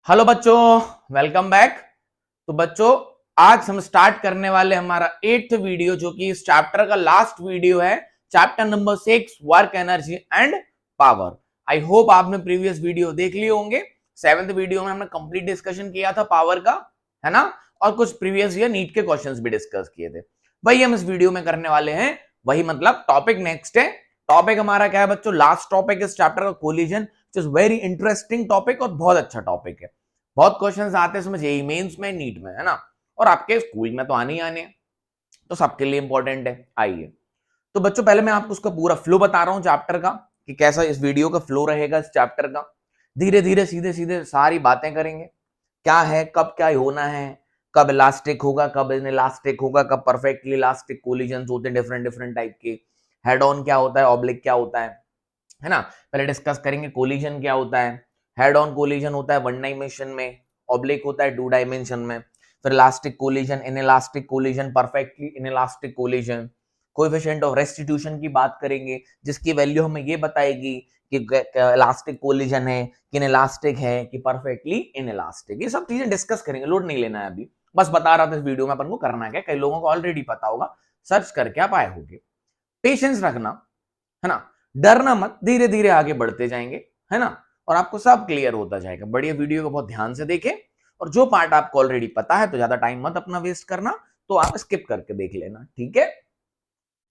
Hello बच्चों, welcome back. तो बच्चों, आज हम स्टार्ट करने वाले हमारा 8th वीडियो, जो कि इस चैप्टर का लास्ट वीडियो है। Chapter number 6, work energy and power. I hope आपने प्रीवियस वीडियो देख लिए होंगे। 7th वीडियो में हमने कंप्लीट डिस्कशन किया था पावर का, है ना, और कुछ प्रीवियस ईयर नीट के क्वेश्चंस भी डिस्कस किए थे। वही हम इस वीडियो में करने वाले हैं। वही मतलब टॉपिक नेक्स्ट है। टॉपिक हमारा क्या है बच्चों? लास्ट टॉपिक इस चैप्टर का collision, is very interesting topic और बहुत अच्छा टॉपिक है। बहुत क्वेश्चंस आते हैं इसमें, जेईई मेंस में, नीट में, है ना, और आपके स्कूल में तो आने ही आने हैं, तो सबके लिए इंपॉर्टेंट है। आइए, तो बच्चों पहले मैं आपको उसका पूरा फ्लो बता रहा हूं चैप्टर का, कि कैसा इस वीडियो का फ्लो रहेगा इस चैप्टर का। धीरे धीरे सीधे सीधे सारी बातें करेंगे। क्या है, कब क्या होना है, कब इलास्टिक होगा, कब इनइलास्टिक होगा, कब परफेक्टली इलास्टिक कोलिजन होते हैं डिफरेंट डिफरेंट टाइप के। हेड ऑन क्या होता है, ऑब्लिक क्या होता है ना। पहले डिस्कस करेंगे कोलिजन क्या होता है। हेड ऑन कोलिजन होता है 1 डायमेंशन में, ऑब्लिक होता है 2 डायमेंशन में। फिर elastic collision, inelastic collision, perfectly inelastic collision. Coefficient of restitution की बात करेंगे, जिसकी वैल्यू हमें ये बताएगी कि इलास्टिक कोलिजन है कि इनइलास्टिक है कि परफेक्टली इनइलास्टिक। ये सब चीजें डिस्कस करेंगे, लोड नहीं लेना है अभी, बस बता रहा था इस वीडियो में अपन को करना क्या। कई लोगों को ऑलरेडी पता होगा, सर्च करके आप आए होंगे। पेशेंस रखना, है ना, डरना मत, धीरे धीरे आगे बढ़ते जाएंगे, है ना, और आपको सब क्लियर होता जाएगा। बढ़िया, वीडियो को बहुत ध्यान से देखें, और जो पार्ट आपको ऑलरेडी पता है तो ज्यादा टाइम मत अपना वेस्ट करना, तो आप स्किप करके देख लेना, ठीक है?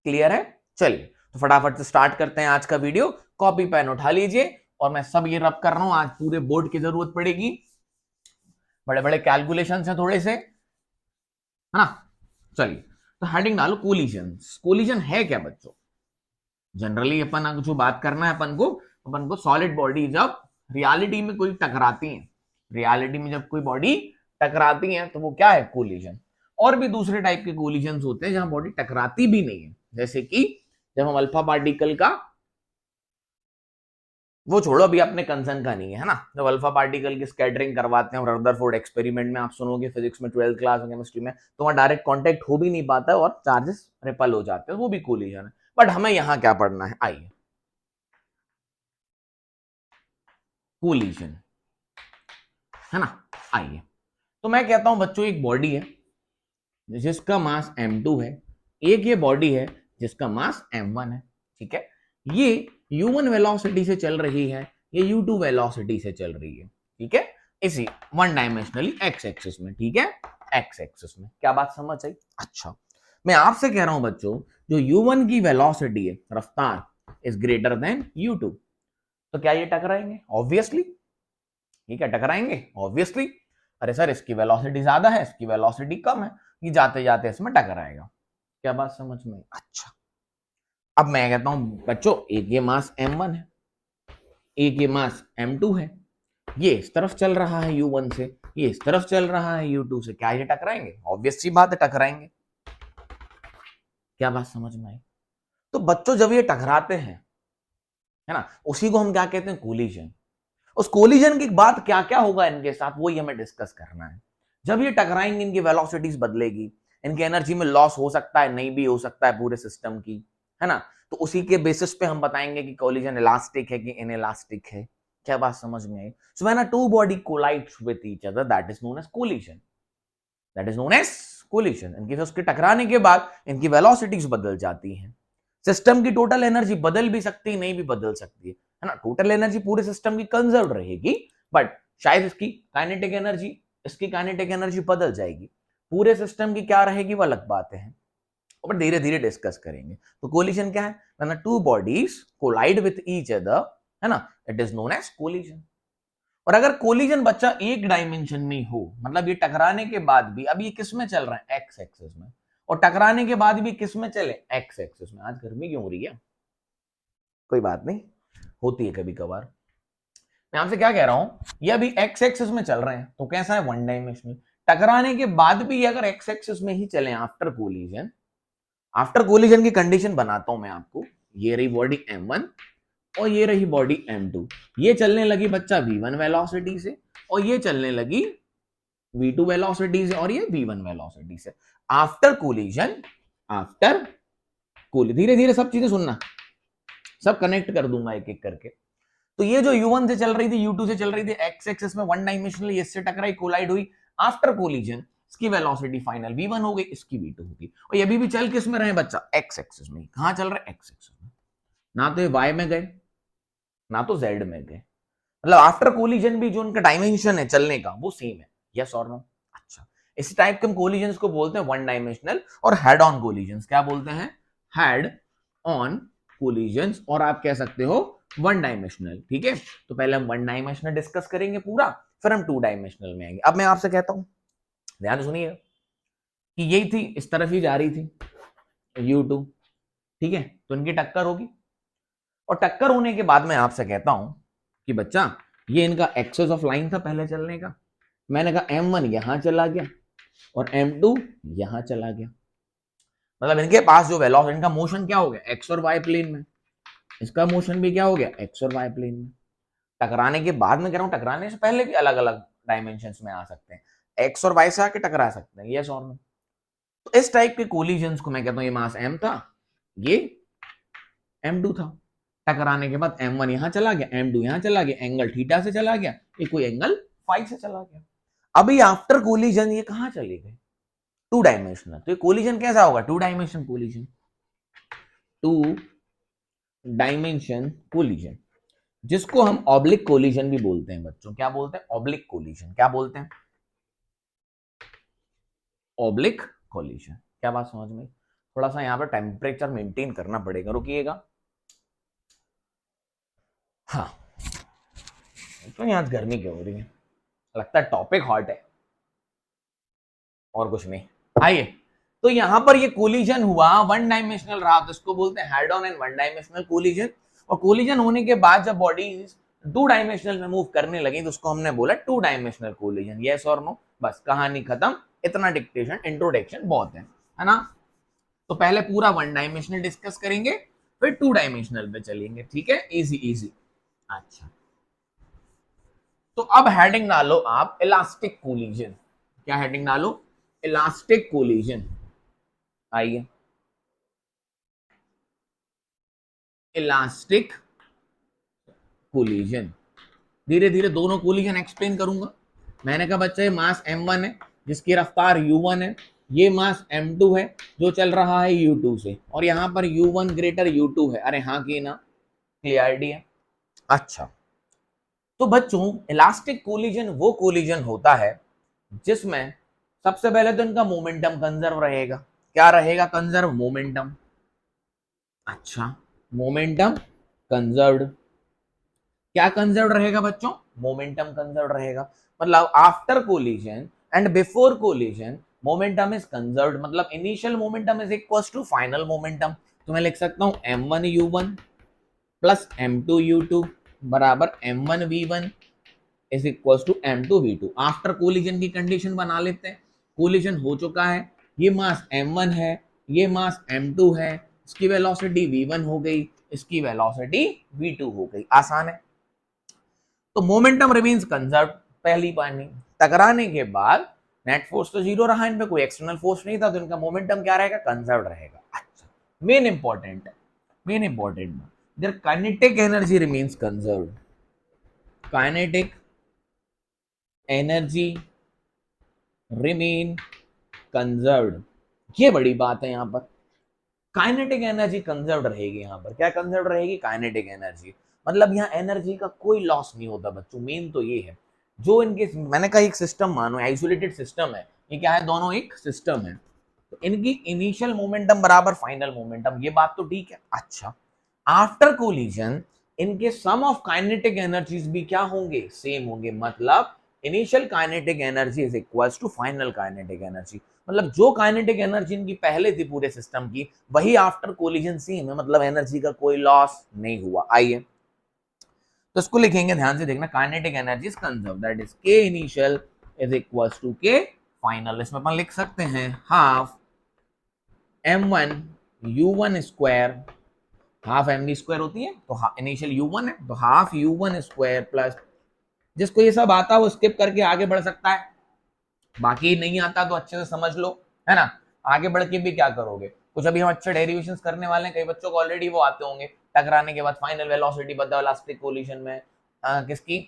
क्लियर है? चलिए, तो फटाफट से स्टार्ट करते हैं आज का वीडियो। कॉपी पेन उठा लीजिए, और मैं सब ये रब कर रहा हूं, आज पूरे बोर्ड की जरूरत पड़ेगी। बड़े बड़े कैलकुलेशन है थोड़े से, है ना। चलिए, तो हेडिंग डालो कोलिजन। कोलिजन है क्या बच्चों? जनरली अपन जो बात करना है अपन को सॉलिड बॉडी जब रियलिटी में कोई टकराती है, रियलिटी में जब कोई बॉडी टकराती है तो वो क्या है? कोलिजन। और भी दूसरे टाइप के कोलिजन होते हैं जहां बॉडी टकराती भी नहीं है, जैसे कि जब हम अल्फा पार्टिकल का, वो छोड़ो, अभी अपने कंसर्न का नहीं है ना, जब अल्फा पार्टिकल की स्कैटरिंग करवाते हैं रदरफोर्ड एक्सपेरिमेंट में, आप सुनोगे फिजिक्स में, 12th क्लास में, केमिस्ट्री में, तो वहां डायरेक्ट कांटेक्ट हो भी नहीं पाता है और चार्जेस रिपल हो जाते हैं, वो भी कोलिजन है। बट हमें यहाँ क्या पढ़ना है, आइए। कोलिजन, है ना, आइए। तो मैं कहता हूं बच्चों, एक बॉडी है जिसका मास m2 है, एक ये बॉडी है जिसका मास m1 है, ठीक है। ये u1 वेलोसिटी से चल रही है, ये u2 वेलोसिटी से चल रही है, ठीक है, इसी 1 डायमेंशनली x एक्सिस में, ठीक है, x एक्सिस में। क्या बात समझ आई? अच्छा, मैं आपसे कह रहा हूं बच्चों, जो u1 की वेलोसिटी है, रफ्तार, इज ग्रेटर देन u2, तो क्या ये टकराएंगे? ऑब्वियसली। ये क्या टकराएंगे? ऑब्वियसली। अरे सर, इसकी वेलोसिटी ज्यादा है, इसकी वेलोसिटी कम है, ये जाते जाते इसमें टकराएगा। क्या बात समझ में? अच्छा, अब मैं कहता हूं बच्चों, एक ये मास m1 है, एक ये मास m2 है, ये इस तरफ चल रहा है u1 से, ये इस तरफ चल रहा है u2 से, क्या ये टकराएंगे? ऑब्वियस सी बात है, टकराएंगे। क्या बात समझ में आई? तो बच्चों, जब ये टकराते हैं, है ना, उसी को हम क्या कहते हैं? कोलिजन। उस कोलिजन के बाद क्या क्या होगा इनके साथ, वो ही हमें डिस्कस करना है। जब ये टकराएंगे, इनकी वेलोसिटीज बदलेगी, इनकी एनर्जी में लॉस हो सकता है, नहीं भी हो सकता है पूरे सिस्टम की, है ना। तो उसी के बेसिस पे हम बताएंगे कि कोलिजन इलास्टिक है कि इनइलास्टिक है। क्या बात समझ में आई? So when a two body collides with each other, that is known as collision, that is known as collision. इनकी उसके टकराने के बाद इनकी वेलोसिटीज बदल जाती हैं। सिस्टम की टोटल एनर्जी बदल भी सकती है, नहीं भी बदल सकती है ना। टोटल एनर्जी पूरे सिस्टम की कंजर्व रहेगी, बट शायद इसकी काइनेटिक एनर्जी, इसकी काइनेटिक एनर्जी बदल जाएगी। पूरे सिस्टम की क्या रहेगी वो अलग बातें हैं, और धीरे धीरे डिस्कस करेंगे। तो कोलिजन क्या है? When two bodies collide with each other, है ना, it is known as collision. और अगर कोलिजन बच्चा एक डायमेंशन में हो, मतलब ये टकराने के बाद भी, अब ये किस में चल रहा है? एक्स एक्सिस में, और टकराने के बाद भी किस में चले? एक्स एक्सिस में। आज गर्मी क्यों हो रही है? कोई बात नहीं, होती है कभी कभार। मैं आपसे क्या कह रहा हूं, ये अभी एक्स एक्सिस में चल रहे हैं, तो कैसा है? 1 डायमेंशनल। टकराने के बाद भी अगर एक्स एक्सिस में ही चले आफ्टर कोलिजन, आफ्टर कोलिजन की कंडीशन बनाता हूं मैं आपको। ये रही बॉडी m1 और ये रही बॉडी m2, ये चलने लगी बच्चा v1 वेलोसिटी से, और ये चलने लगी v2 वेलोसिटी से, और ये v1 वेलोसिटी से। आफ्टर कोलिजन, आफ्टर कोलिजन, धीरे धीरे सब चीजें सुनना, सब कनेक्ट कर दूंगा एक एक करके। तो ये जो U1 से चल रही थी U2 से चल रही थी एक्स एक्सिस में वन डायमेंशनल, इससे टकराई, कोलाइड हुई, आफ्टर कोलिजन इसकी वेलोसिटी फाइनल V1 हो गई, इसकी V2 होगी। और ये अभी भी चल किस में रहे बच्चा, एक्स एक्सिस में। कहां चल रहा है, एक्स एक्सिस में। ना तो ये Y में गए ना तो Z में गए, मतलब आफ्टर कोलिजन भी जो उनका डायमेंशन है चलने का वो सेम है। यस और नो? अच्छा, इस टाइप के हम कोलिजन्स को बोलते हैं वन डायमेंशनल और हेड ऑन कोलिजन्स। क्या बोलते हैं, हेड ऑन कोलिजन्स, और आप कह सकते हो वन डायमेंशनल। ठीक है, तो पहले हम वन डायमेंशनल डिस्कस करेंगे पूरा, फिर हम टू डायमेंशनल में आएंगे। अब मैं आपसे कहता हूं, ध्यान सुनिए, कि यही थी, इस तरफ ही जा रही थी U2, ठीक है, तो इनकी टक्कर होगी। और टक्कर होने के बाद मैं आपसे कहता हूं कि बच्चा ये इनका एक्सेस ऑफ लाइन था पहले चलने का, मैंने कहा M1 यहां चला गया और M2 यहां चला गया, मतलब इनके पास जो वेलोसिटी, इनका मोशन क्या हो गया, एक्स और वाई प्लेन में, इसका मोशन भी क्या हो गया, एक्स और वाई प्लेन में। टकराने के बाद में कह रहा हूं, टकराने से पहले भी अलग अलग डायमेंशंस में आ सकते हैं, एक्स और वाई से आके टकरा सकते हैं। यस और नो? तो इस टाइप के कोलिजन्स को मैं कहता हूं ये मास M था, ये M2 था। टकराने के बाद M1 यहां चला गया, M2 यहां चला गया, एंगल थीटा से चला गया, ये कोई एंगल फाई से चला गया। अभी आफ्टर कोलिजन ये कहां चले गए, टू डायमेंशनल। तो ये कोलिजन कैसा होगा, two dimension collision, two dimension collision, जिसको हम ऑब्लिक कोलिजन भी बोलते हैं बच्चों। क्या बोलते हैं, ऑब्लिक कोलिजन। क्या बोलते हैं, ऑब्लिक कोलिजन। क्या बात समझ में? थोड़ा सा यहां पर टेम्परेचर मेंटेन करना पड़ेगा, रुकिएगा। हाँ, तो यहां गर्मी क्यों हो रही है, लगता है टॉपिक हॉट है और कुछ नहीं। आइए, तो यहां पर ये कोलिजन हुआ, वन डायमेंशनल रहा, तो इसको बोलते हैं head on and one dimensional collision. और कोलिजन होने के बाद जब बॉडी टू डायमेंशनल में मूव करने लगी तो उसको हमने बोला टू डायमेंशनल कोलिजन। यस और नो? बस कहानी खत्म, इतना डिक्टेशन, इंट्रोडक्शन बहुत है ना? तो पहले पूरा वन डायमेंशनल डिस्कस करेंगे, फिर टू डायमेंशनल पे चलेंगे। ठीक है, इजी इजी। अच्छा, तो अब हेडिंग डालो आप इलास्टिक कोलिजन। क्या हेडिंग डालो, इलास्टिक कोलिजन। आइए, इलास्टिक कोलिजन, धीरे धीरे दोनों कोलिजन एक्सप्लेन करूंगा। मैंने कहा बच्चा ये मास M1 है जिसकी रफ्तार U1 है, ये मास M2 है जो चल रहा है U2 से, और यहां पर U1 ग्रेटर U2 है। अरे हाँ की ना, क्लियरिटी है? अच्छा, तो बच्चों इलास्टिक कोलिजन वो कोलिजन होता है जिसमें सबसे पहले तो इनका मोमेंटम कंजर्व रहेगा। क्या रहेगा, कंजर्व मोमेंटम। अच्छा, मोमेंटम कंजर्व्ड। क्या कंजर्व रहेगा बच्चों, मोमेंटम कंजर्व रहेगा। मतलब after collision and before collision momentum is conserved, मतलब initial momentum is equals to final momentum. तो मैं लिख सकता हूं m1u1 प्लस m2u2 बराबर m1v1 is equals to m2v2। After collision की कंडीशन बना लेते हैं, कोलिजन हो चुका है, ये मास m1 है, ये मास m2 है, इसकी वेलोसिटी v1 हो गई, इसकी वेलोसिटी v2 हो गई। आसान है। तो मोमेंटम रिमेन्स कंजर्व, पहली पॉइंट। टकराने के बाद नेट फोर्स तो जीरो रहा, इनमें कोई एक्सटर्नल फोर्स नहीं था, तो इनका मोमेंटम क्या रहेगा, कंजर्व रहेगा। अच्छा, मेन इंपॉर्टेंट है, main important, their kinetic energy remains conserve. Kinetic energy remain conserved, ये बड़ी बात है। यहां पर काइनेटिक एनर्जी कंजर्व्ड रहेगी। यहां पर क्या कंजर्व्ड रहेगी, काइनेटिक एनर्जी, मतलब यहाँ एनर्जी का कोई लॉस नहीं होता बच्चों। मेन तो ये है, जो इनके, मैंने कहा एक सिस्टम मानो, आइसोलेटेड सिस्टम है ये, क्या है, दोनों एक सिस्टम है, तो इनकी इनिशियल मोमेंटम बराबर फाइनल मोमेंटम, ये बात तो ठीक है। अच्छा, आफ्टर कोलिजन इनके सम ऑफ काइनेटिक एनर्जीज भी क्या होंगे, सेम होंगे, मतलब initial kinetic energy is equals to final kinetic energy, मतलब जो काइनेटिक एनर्जी इनकी पहले थी पूरे सिस्टम की वही आफ्टर कोलिजन सेम है, मतलब एनर्जी का कोई लॉस नहीं हुआ। आइए, तो इसको लिखेंगे, ध्यान से देखना, kinetic energy is conserve, that is K initial is equals to K final. इसमें अपन लिख सकते हैं half m1 u1 square, half M V square होती है, तो इनिशियल u1 है, तो हाफ u1 स्क्वायर प्लस, जिसको ये सब आता है वो स्किप करके आगे बढ़ सकता है, बाकी नहीं आता तो अच्छे से समझ लो, है ना? आगे बढ़ के भी क्या करोगे, कुछ अभी हम अच्छे डेरिवेशंस करने वाले हैं, कई बच्चों को ऑलरेडी वो आते होंगे, टकराने के बाद फाइनल वेलोसिटी बताओ इलास्टिक कोलिजन में किसकी,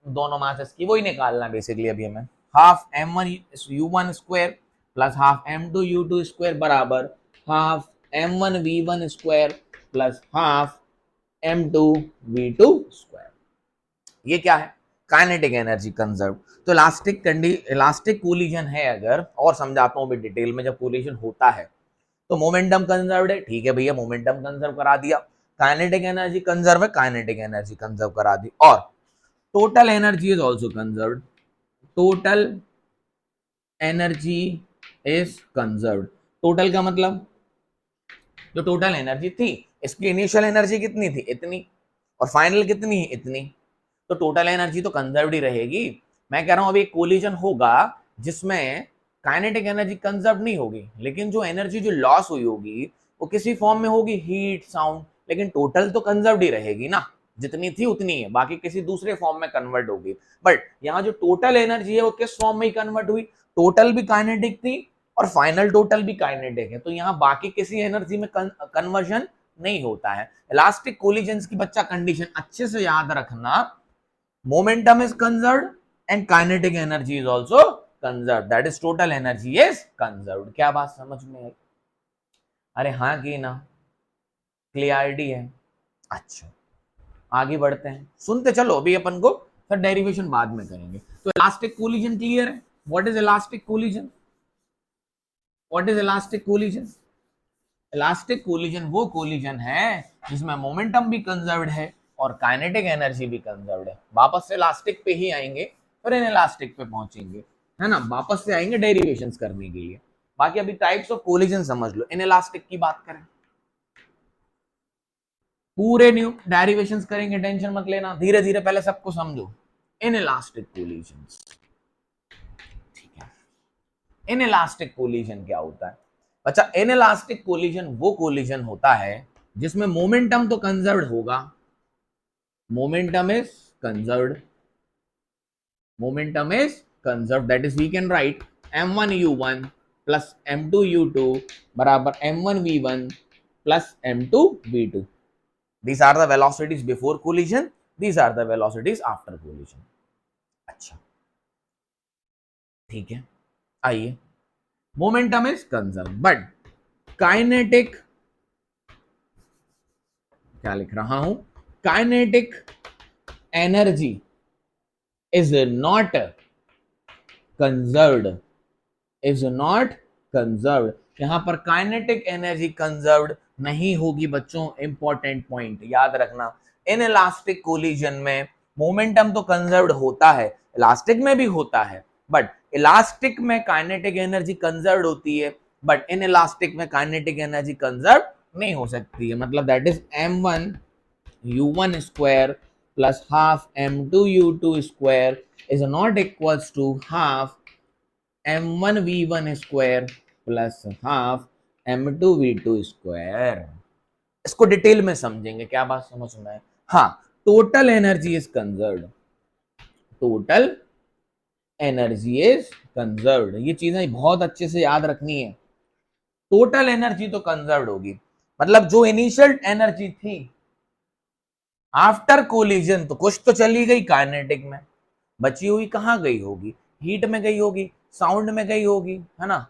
दोनों मासेस की, वही निकालना बेसिकली अभी हमें। Half m1 u1 square plus half m2 u2 square बराबर half m1 v1 square plus half m2 v2 square. ये क्या है, काइनेटिक एनर्जी कंजर्व। तो इलास्टिक कोलिजन है अगर, और समझाता हूं भी डिटेल में, जब कोलिजन होता है तो मोमेंटम कंजर्व है, ठीक है भैया, मोमेंटम कंजर्व करा दिया। काइनेटिक एनर्जी कंजर्व है, काइनेटिक एनर्जी कंजर्व करा दी। और total energy is also conserved, total energy is conserved. Total का मतलब जो टोटल एनर्जी थी, इसकी इनिशियल एनर्जी कितनी थी, इतनी, और फाइनल कितनी है, इतनी, तो टोटल एनर्जी तो कंजर्व्ड ही रहेगी। मैं कह रहा हूं अभी एक कोलिजन होगा जिसमें काइनेटिक एनर्जी कंजर्व नहीं होगी, लेकिन जो एनर्जी जो लॉस हुई होगी वो किसी फॉर्म में होगी, हीट, साउंड, लेकिन टोटल तो कंजर्व ही रहेगी ना, जितनी थी उतनी है, बाकी किसी दूसरे फॉर्म में कन्वर्ट होगी। बट यहाँ जो टोटल एनर्जी है वो किस फॉर्म में ही कन्वर्ट हुई, टोटल भी काइनेटिक थी और फाइनल टोटल भी काइनेटिक है, तो यहाँ बाकी किसी एनर्जी में कन्वर्जन नहीं होता है। इलास्टिक कोलिजन्स की बच्चा कंडीशन अच्छे से याद रखना, momentum is conserved and kinetic energy is also conserved, that is total energy is conserved. क्या बात समझ में आई? अरे हाँ की ना, क्लियरिटी है? अच्छा आगे बढ़ते हैं, सुनते चलो, अभी अपन को फिर डेरिवेशन बाद में करेंगे। तो इलास्टिक कोलिजन क्लियर है? What is elastic collision? What is elastic collision? Elastic collision वो कोलिजन है जिसमें मोमेंटम भी कंजर्व्ड है और काइनेटिक एनर्जी भी कंजर्व्ड है। वापस से इलास्टिक पे ही आएंगे, फिर इन इलास्टिक पे पहुंचेंगे, है ना, वापस से आएंगे डेरिवेशंस करने के लिए। बाकी अभी टाइप्स ऑफ कोलिजन समझ लो। इन इलास्टिक की बात करें, पूरे न्यू डेरिवेशंस करेंगे, टेंशन मत लेना, धीरे धीरे पहले सबको समझो। इन इलास्टिक कोलिजन्स, ठीक है, इन इलास्टिक कोलिजन क्या होता है बच्चा? इन इलास्टिक कोलिजन वो कोलिजन होता है जिसमें मोमेंटम तो कंजर्व्ड होगा, momentum is conserved, momentum is conserved, that is we can write m1 u1 plus m2 u2 बराबर m1 v1 plus m2 v2। these are the velocities before collision, these are the velocities after collision। अच्छा ठीक है, आइए, momentum is conserved but kinetic, क्या लिख रहा हूं, kinetic energy is not conserved, is not conserved। यहां पर काइनेटिक एनर्जी कंजर्व्ड नहीं होगी बच्चों, इंपॉर्टेंट पॉइंट याद रखना। इन इलास्टिक कोलिजन में मोमेंटम तो कंजर्व्ड होता है, इलास्टिक में भी होता है, बट इलास्टिक में काइनेटिक एनर्जी कंजर्व्ड होती है, बट इन इलास्टिक में काइनेटिक एनर्जी कंजर्व नहीं हो सकती है। मतलब that is m1 u1 square plus half m2 u2 square is not equals to half m1 v1 square plus half m2 v2 square. इसको detail में समझेंगे, क्या बात समझ में है? हाँ, total energy is conserved, total energy is conserved, ये चीजें बहुत अच्छे से याद रखनी है। टोटल एनर्जी तो कंजर्व्ड होगी, मतलब जो इनिशियल एनर्जी थी आफ्टर कोलिजन तो कुछ तो चली गई काइनेटिक में, बची हुई कहां गई होगी, हीट में गई होगी, साउंड में गई होगी, है ना,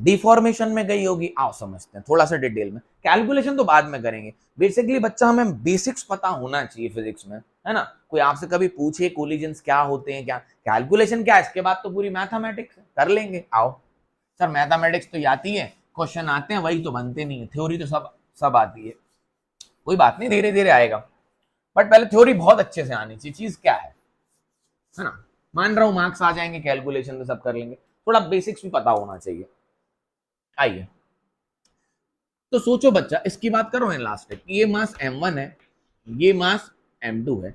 डिफॉर्मेशन में गई होगी। आओ समझते हैं थोड़ा सा डिटेल में, कैलकुलेशन तो बाद में करेंगे। बेसिकली बच्चा हमें बेसिक्स पता होना चाहिए फिजिक्स में, है ना। कोई आपसे कभी पूछे कोलिजन्स क्या होते हैं, क्या कैलकुलेशन क्या है, इसके बाद तो पूरी मैथमेटिक्स कर लेंगे। आओ सर मैथमेटिक्स तो आती है, क्वेश्चन आते हैं वही तो बनते नहीं है, थ्योरी तो सब आती है, कोई बात नहीं धीरे धीरे आएगा, बट पहले थ्योरी बहुत अच्छे से आनी चाहिए, चीज क्या है ना। मान रहा हूं मार्क्स आ जाएंगे, कैलकुलेशन में सब कर लेंगे, थोड़ा बेसिक्स भी पता होना चाहिए। आइए तो सोचो बच्चा, इसकी बात करो इलास्टिक, ये मास m1 है, ये मास m2 है,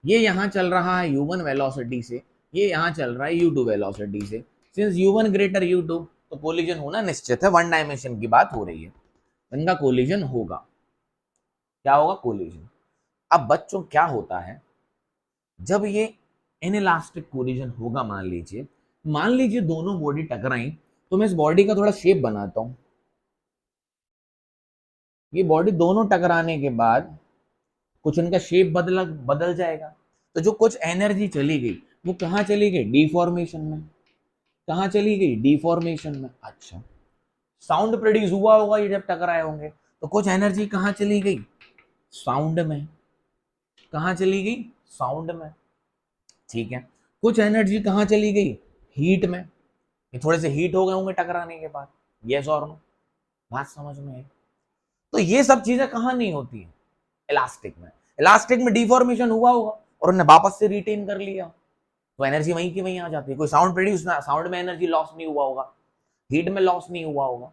ये यहां चल रहा है u1 वेलोसिटी से, ये यहां चल रहा है u2 वेलोसिटी से। सिंस u1 ग्रेटर u2 तो कोलिजन होना निश्चित है, वन डायमेंशन की बात हो रही है, इनका कोलिजन होगा। क्या होगा? कोलिजन। अब बच्चों क्या होता है जब ये इनइलास्टिक कोलिजन होगा, मान लीजिए दोनों बॉडी टकराई, तो मैं इस बॉडी का थोड़ा शेप बनाता हूं, ये बॉडी दोनों टकराने के बाद कुछ इनका शेप बदल जाएगा। तो जो कुछ एनर्जी चली गई वो कहाँ चली गई? डिफॉर्मेशन में। कहाँ चली गई? डिफॉर्मेशन में। अच्छा, साउंड प्रोड्यूस हुआ होगा ये जब टकराए होंगे, तो कुछ एनर्जी कहाँ चली गई? साउंड में। कहाँ चली गई? साउंड में। ठीक है, कुछ एनर्जी कहाँ चली गई? हीट में। ये थोड़े से हीट हो गए होंगे टकराने के बाद। यस और नो? बात समझ में है? तो ये सब चीजें कहाँ नहीं होती है? इलास्टिक में। इलास्टिक में डिफॉर्मेशन हुआ होगा और उन्हें वापस से रिटेन कर लिया, तो एनर्जी वहीं की वहीं आ जाती है। कोई साउंड प्रोड्यूस ना, साउंड में एनर्जी लॉस नहीं हुआ होगा, हीट में लॉस नहीं हुआ होगा,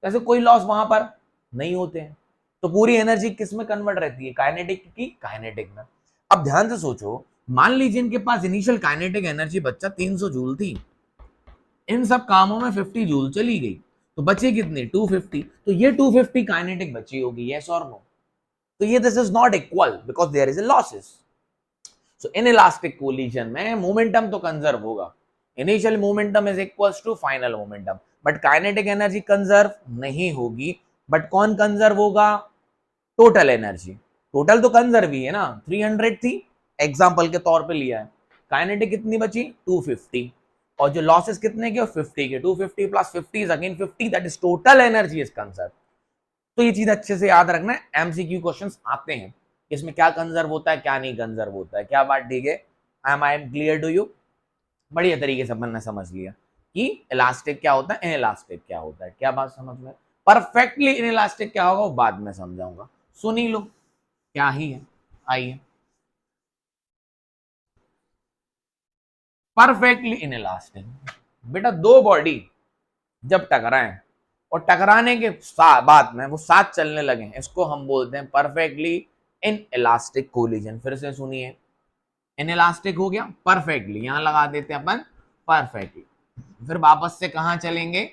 ऐसे कोई लॉस वहां पर नहीं होते हैं। तो पूरी एनर्जी किस में कन्वर्ट रहती है? काइनेटिक की काइनेटिक में। अब ध्यान से सोचो, मान लीजिए इनके पास इनिशियल काइनेटिक एनर्जी बच्चा 300 जूल थी, इन सब कामों में 50 जूल चली गई, तो बचे कितने? 250। तो ये 250 काइनेटिक बची होगी। यस और नो? तो ये this is not equal because there is a losses. So inelastic collision में मोमेंटम तो कंजर्व होगा, initial momentum is equals to final momentum, but kinetic energy conserve नहीं होगी। बट कौन कंजर्व होगा? Total energy. टोटल तो conserve ही है ना, 300 थी एग्जांपल के तौर पे लिया है, काइनेटिक कितनी बची? 250, और जो लॉसेस कितने के? 50 के। 250 plus 50 is again 50, that is total energy is conserve. तो ये चीज अच्छे से याद रखना है, एमसीक्यू क्वेश्चंस आते हैं इसमें क्या कंजर्व होता है क्या नहीं कंजर्व होता है। क्या बात ठीक है? I am clear to you? बढ़िया तरीके से अपन ने समझ लिया कि इलास्टिक क्या होता है, इनइलास्टिक क्या होता है। क्या बात समझ में? परफेक्टली इनइलास्टिक क्या होगा वो बाद में समझाऊंगा, सुन ही लो क्या ही है। आइए, परफेक्टली इनइलास्टिक। बेटा दो बॉडी जब टकराएं और टकराने के बाद में वो साथ चलने लगे, इसको हम बोलते हैं परफेक्टली इन इलास्टिक कोलिजन। फिर से सुनिए, इन इलास्टिक हो गया, परफेक्टली यहां लगा देते हैं अपन परफेक्टली। फिर वापस से कहां चलेंगे?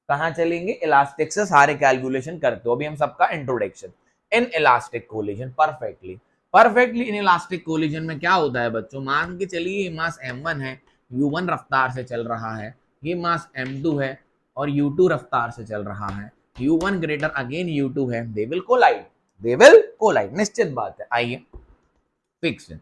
कहां चलेंगे? इलास्टिक से सारे कैलकुलेशन करते हो, अभी हम सबका introduction. In elastic collision perfectly. Perfectly in elastic collision में क्या होता है बच्चों? मान के चलिए ये मास m1 है, u1 रफ्तार से चल रहा है, ये मास m2 है और u2 रफ्तार से चल रहा है, u1 ग्रेटर अगेन u2 है, they will collide. They will collide, निश्चित बात है। आइए, फिक्स है।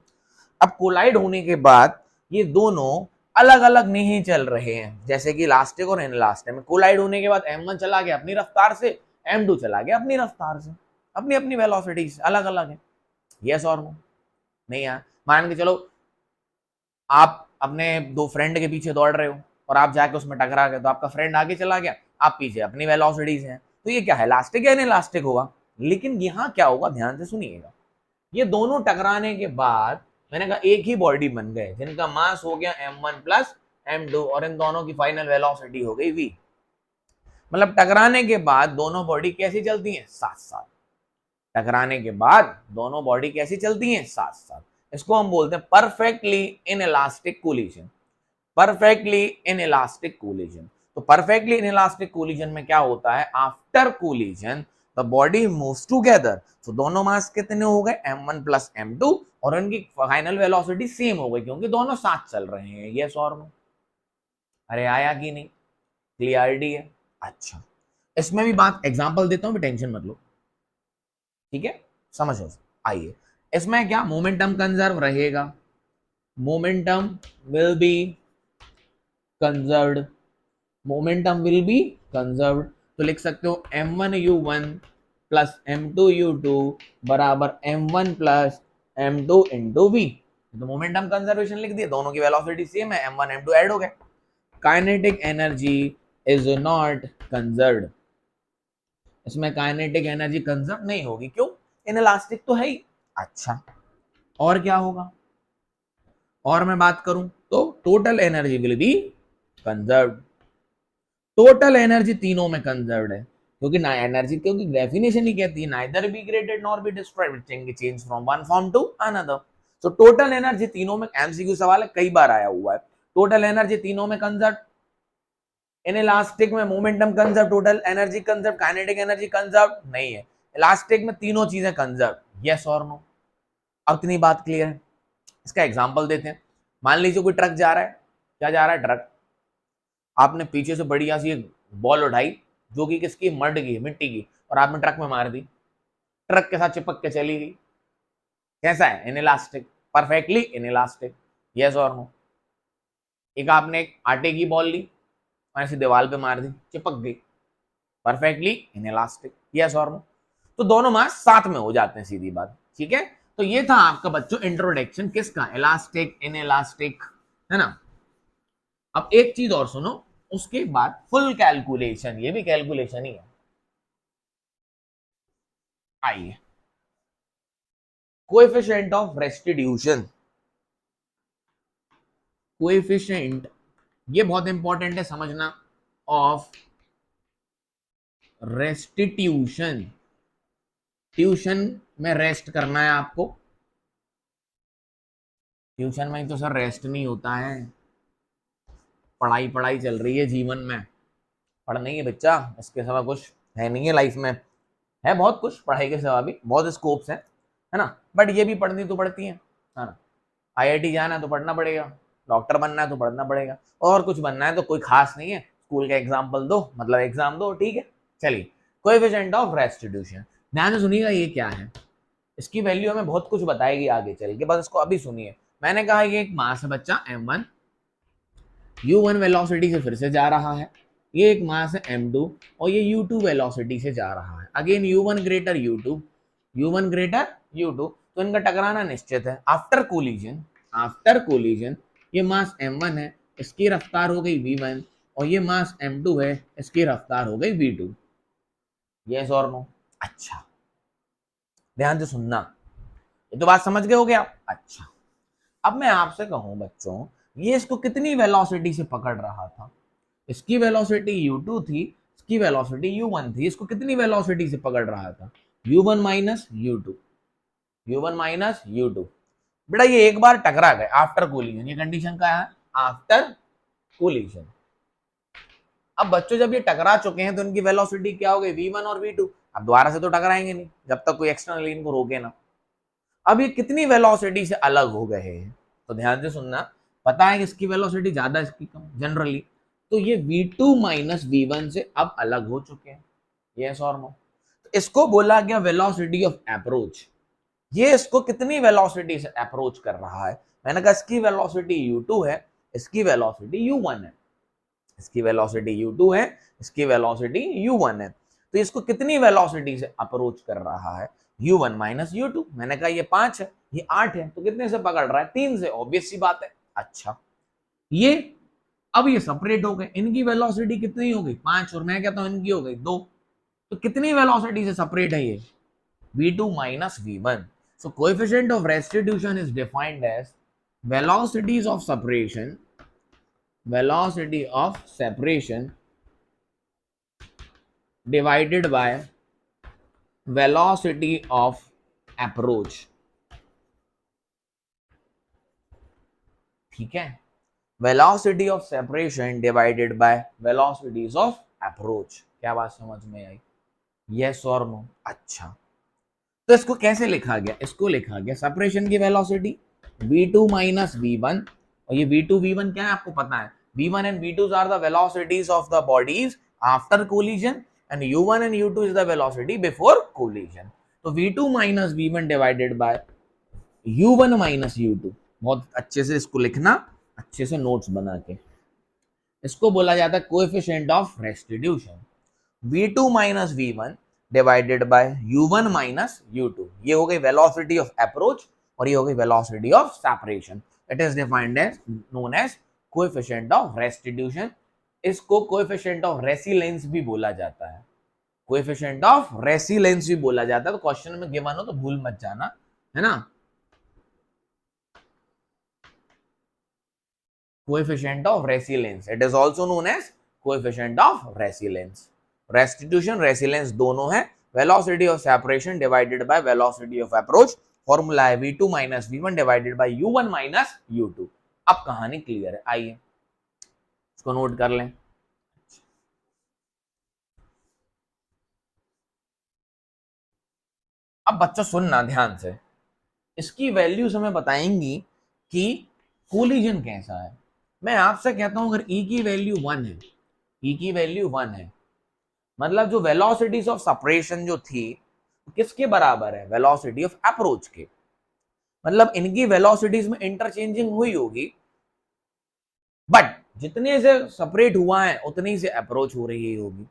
अब कोलाइड होने के बाद ये दोनों अलग अलग नहीं चल रहे हैं, जैसे कि इलास्टिक और इनइलास्टिक में कोलाइड होने के बाद m1 चला गया अपनी रफ्तार से, m2 चला गया अपनी रफ्तार से, अपनी अपनी वेलोसिटी से अलग अलग है। यस और नो? नहीं यार, मान के चलो आप अपने दो फ्रेंड के पीछे दौड़ रहे हो और आप जाके उसमें टकरा गए, तो आपका फ्रेंड आगे चला गया, आप पीछे अपनी वेलोसिटी से हैं, तो ये क्या है? इलास्टिक या इनइलास्टिक होगा। लेकिन यहां क्या होगा, ध्यान से सुनिएगा, ये दोनों टकराने के बाद मैंने कहा एक ही बॉडी बन गए जिनका मास हो गया m1 प्लस m2 और इन दोनों की फाइनल वेलोसिटी हो गई v। मतलब टकराने के बाद दोनों बॉडी कैसी चलती हैं? साथ साथ। टकराने के बाद दोनों बॉडी कैसी चलती हैं? साथ साथ। इसको हम बोलते हैं perfectly in elastic collision. Perfectly in elastic collision. तो परफेक्टली इन इलास्टिक कोलिजन में क्या होता है? After collision the body moves together. तो दोनों मास कितने हो गए? m1 प्लस m2 और उनकी फाइनल वेलोसिटी सेम हो गई क्योंकि दोनों साथ चल रहे हैं। यस और नो? अरे आया कि नहीं? क्लियरिटी है? अच्छा, इसमें भी बात एग्जांपल देता हूं, भी टेंशन मत लो, ठीक है? समझो। आइए, इसमें क्या मोमेंटम कंजर्व रहेगा, momentum will be conserved, momentum will be conserved. तो लिख सकते हो m1u1 प्लस m2u2 बराबर m1 plus m2 into v। तो मोमेंटम कंजर्वेशन लिख दिया, दोनों की वेलोसिटी सेम है, m1 m2 ऐड हो गए। Kinetic energy is not conserved, इसमें काइनेटिक एनर्जी कंजर्व नहीं होगी, क्यों? इनइलास्टिक तो है ही। अच्छा, और क्या होगा? और मैं बात करूं तो total energy will be conserved. Total energy तीनों में कंजर्व्ड है क्योंकि ना एनर्जी, क्योंकि डेफिनेशन ही कहती है neither be created nor be destroyed, change from one form to another. तो टोटल एनर्जी तीनों में, एमसीक्यू सवाल है कई बार आया हुआ है, टोटल एनर्जी तीनों में कंजर्व। इनइलास्टिक में momentum conserve, total energy conserve, kinetic energy conserve नहीं है। इलास्टिक में तीनों चीजें कंजर्व। यस और नो? अब इतनी बात क्लियर है? इसका एग्जांपल देते हैं। मान लीजिए कोई ट्रक जा रहा है, क्या जा रहा है? ट्रक। आपने पीछे से बढ़िया सी एक बॉल उठाई जो कि किसकी? मड की, मिट्टी की, और आपने ट्रक में मार दी। ट्रक के साथ चिपक के चली गई, कैसा है, इनइलास्टिक, परफेक्टली इनइलास्टिक, यस और नो। एक आपने एक आटे की बॉल ली और ऐसे दीवार पे मार दी, चिपक गई, परफेक्टली इनइलास्टिक, यस और नो। तो दोनों मास साथ में हो जाते हैं, सीधी बात, ठीक है। तो ये था आपका बच्चों इंट्रोडक्शन किसका, इलास्टिक, इनइलास्टिक, है ना। अब एक चीज और सुनो, उसके बाद फुल कैलकुलेशन, ये भी कैलकुलेशन ही है। आइए, कोएफिशिएंट ऑफ रेस्टिट्यूशन, कोएफिशिएंट, ये बहुत इंपॉर्टेंट है समझना, ऑफ रेस्टिट्यूशन। ट्यूशन में रेस्ट करना है आपको, ट्यूशन में तो सर रेस्ट नहीं होता है, पढ़ाई पढ़ाई चल रही है जीवन में, पढ़ना ही है बच्चा, इसके सिवा कुछ है नहीं है लाइफ में, है बहुत कुछ पढ़ाई के सिवा भी बहुत स्कोप्स है ना, बट ये भी पढ़नी तो पड़ती है ना। आईआईटी जाना है तो पढ़ना पड़ेगा, डॉक्टर बनना है तो पढ़ना पड़ेगा, और कुछ बनना है तो कोई खास नहीं है, स्कूल का एग्जाम्पल दो, मतलब एग्जाम दो, ठीक है। चलिए, कोएफिशिएंट ऑफ रेस्टिट्यूशन, ध्यान से सुनिएगा ये क्या है, इसकी वैल्यू हमें बहुत कुछ बताएगी आगे चल के, बस इसको अभी सुनिए। मैंने कहा ये एक मास है बच्चा m1, u1 वेलोसिटी से फिर से जा रहा है, ये एक मास है m2 और ये u2 वेलोसिटी से जा रहा है, again u1 greater u2, u1 greater u2, तो इनका टकराना निश्चित है। आफ्टर कोलिजन, आफ्टर कोलिजन ये मास m1 है, इसकी रफ्तार हो गई v1, और ये मास m2 है, इसकी रफ्तार हो गई v2, यस और नो। अच्छा, ध्यान से सुनना, ये तो बात समझ गए हो गया। अच्छा, अब मैं आपसे कहूं बच्चों, ये इसको कितनी वेलोसिटी से पकड़ रहा था, इसकी वेलोसिटी u2 थी, इसकी वेलोसिटी u1 थी, इसको कितनी वेलोसिटी से पकड़ रहा था, u1 minus u2, u1 minus u2। बेटा ये एक बार टकरा गए आफ्टर कोलिजन, ये कंडीशन क्या है, आफ्टर कोलिजन। अब बच्चों जब ये टकरा चुके हैं तो इनकी वेलोसिटी क्या हो गई, v1 और v2, अब दोबारा से तो टकराएंगे नहीं जब तक कोई एक्सटर्नल इनको रोके ना। अब ये कितनी वेलोसिटी से अलग हो गए हैं, तो ध्यान से सुनना, पता है कि इसकी वेलोसिटी ज्यादा, इसकी कम जनरली, तो ये v2 माइनस v1 से अब अलग हो चुके हैं, यस और नो। तो इसको बोला गया वेलोसिटी ऑफ अप्रोच, ये इसको कितनी वेलोसिटी से अप्रोच कर रहा है, मैंने कहा इसकी वेलोसिटी u2 है, इसकी वेलोसिटी u1 है, इसकी वेलोसिटी u2 है, इसकी वेलोसिटी u1 है, तो इसको कितनी वेलोसिटी से अप्रोच कर रहा है, u1 माइनस u2, मैंने कहा ये 5 है, ये 8 है, तो कितने से पकड़ रहा है, 3 से, ऑब्वियस सी बात है। अच्छा, ये अब ये सेपरेट हो गए, इनकी वेलोसिटी कितनी हो गई, 5, और मैं कहता हूं इनकी हो गई 2, तो कितनी वेलोसिटी से सेपरेट है ये, v2 minus v1। So coefficient of restitution is defined as velocities of separation, velocity of separation divided by velocity of approach, ठीक है, velocity of separation divided by velocities of approach, क्या बात समझ में आई, yes और no। अच्छा, तो इसको कैसे लिखा गया, इसको लिखा गया सेपरेशन की वेलोसिटी v2 माइनस v1, और ये v2 v1 क्या है आपको पता है, v1 and v2 are the velocities of the bodies after collision and u1 and u2 is the velocity before collision, तो v2 minus v1 divided by u1 minus u2, बहुत अच्छे से इसको लिखना, अच्छे से नोट्स बना के, इसको बोला जाता है coefficient of restitution, v2 minus v1 divided by u1 minus u2, ये हो गई वेलोसिटी ऑफ अप्रोच और ये हो गई velocity of separation, it is defined as known as coefficient of restitution, इसको कोएफिशिएंट ऑफ रेसिलेंस भी बोला जाता है, कोएफिशिएंट ऑफ रेसिलेंस भी बोला जाता है, तो क्वेश्चन में गिवन हो तो भूल मत जाना, है ना, coefficient of resilience, it is also known as coefficient of resilience, restitution resilience दोनों है, velocity of separation divided by velocity of approach, formula है v2 minus v1 divided by u1 minus u2। अब कहानी क्लियर है, आइए इसको note कर लें। अब बच्चों सुनना ध्यान से, इसकी वैल्यूज हमें बताएंगी कि कोलिजन कैसा है। मैं आपसे कहता हूं अगर E की वैल्यू 1 है, E की वैल्यू 1 है, मतलब जो वेलोसिटीज ऑफ सेपरेशन जो थी किसके बराबर है? वेलोसिटी ऑफ अप्रोच के। मतलब इनकी वेलोसिटीज में इंटरचेंजिंग हुई होगी, बट जितने से सेपरेट हुआ है उतनी से अप्रोच हो रही होगी,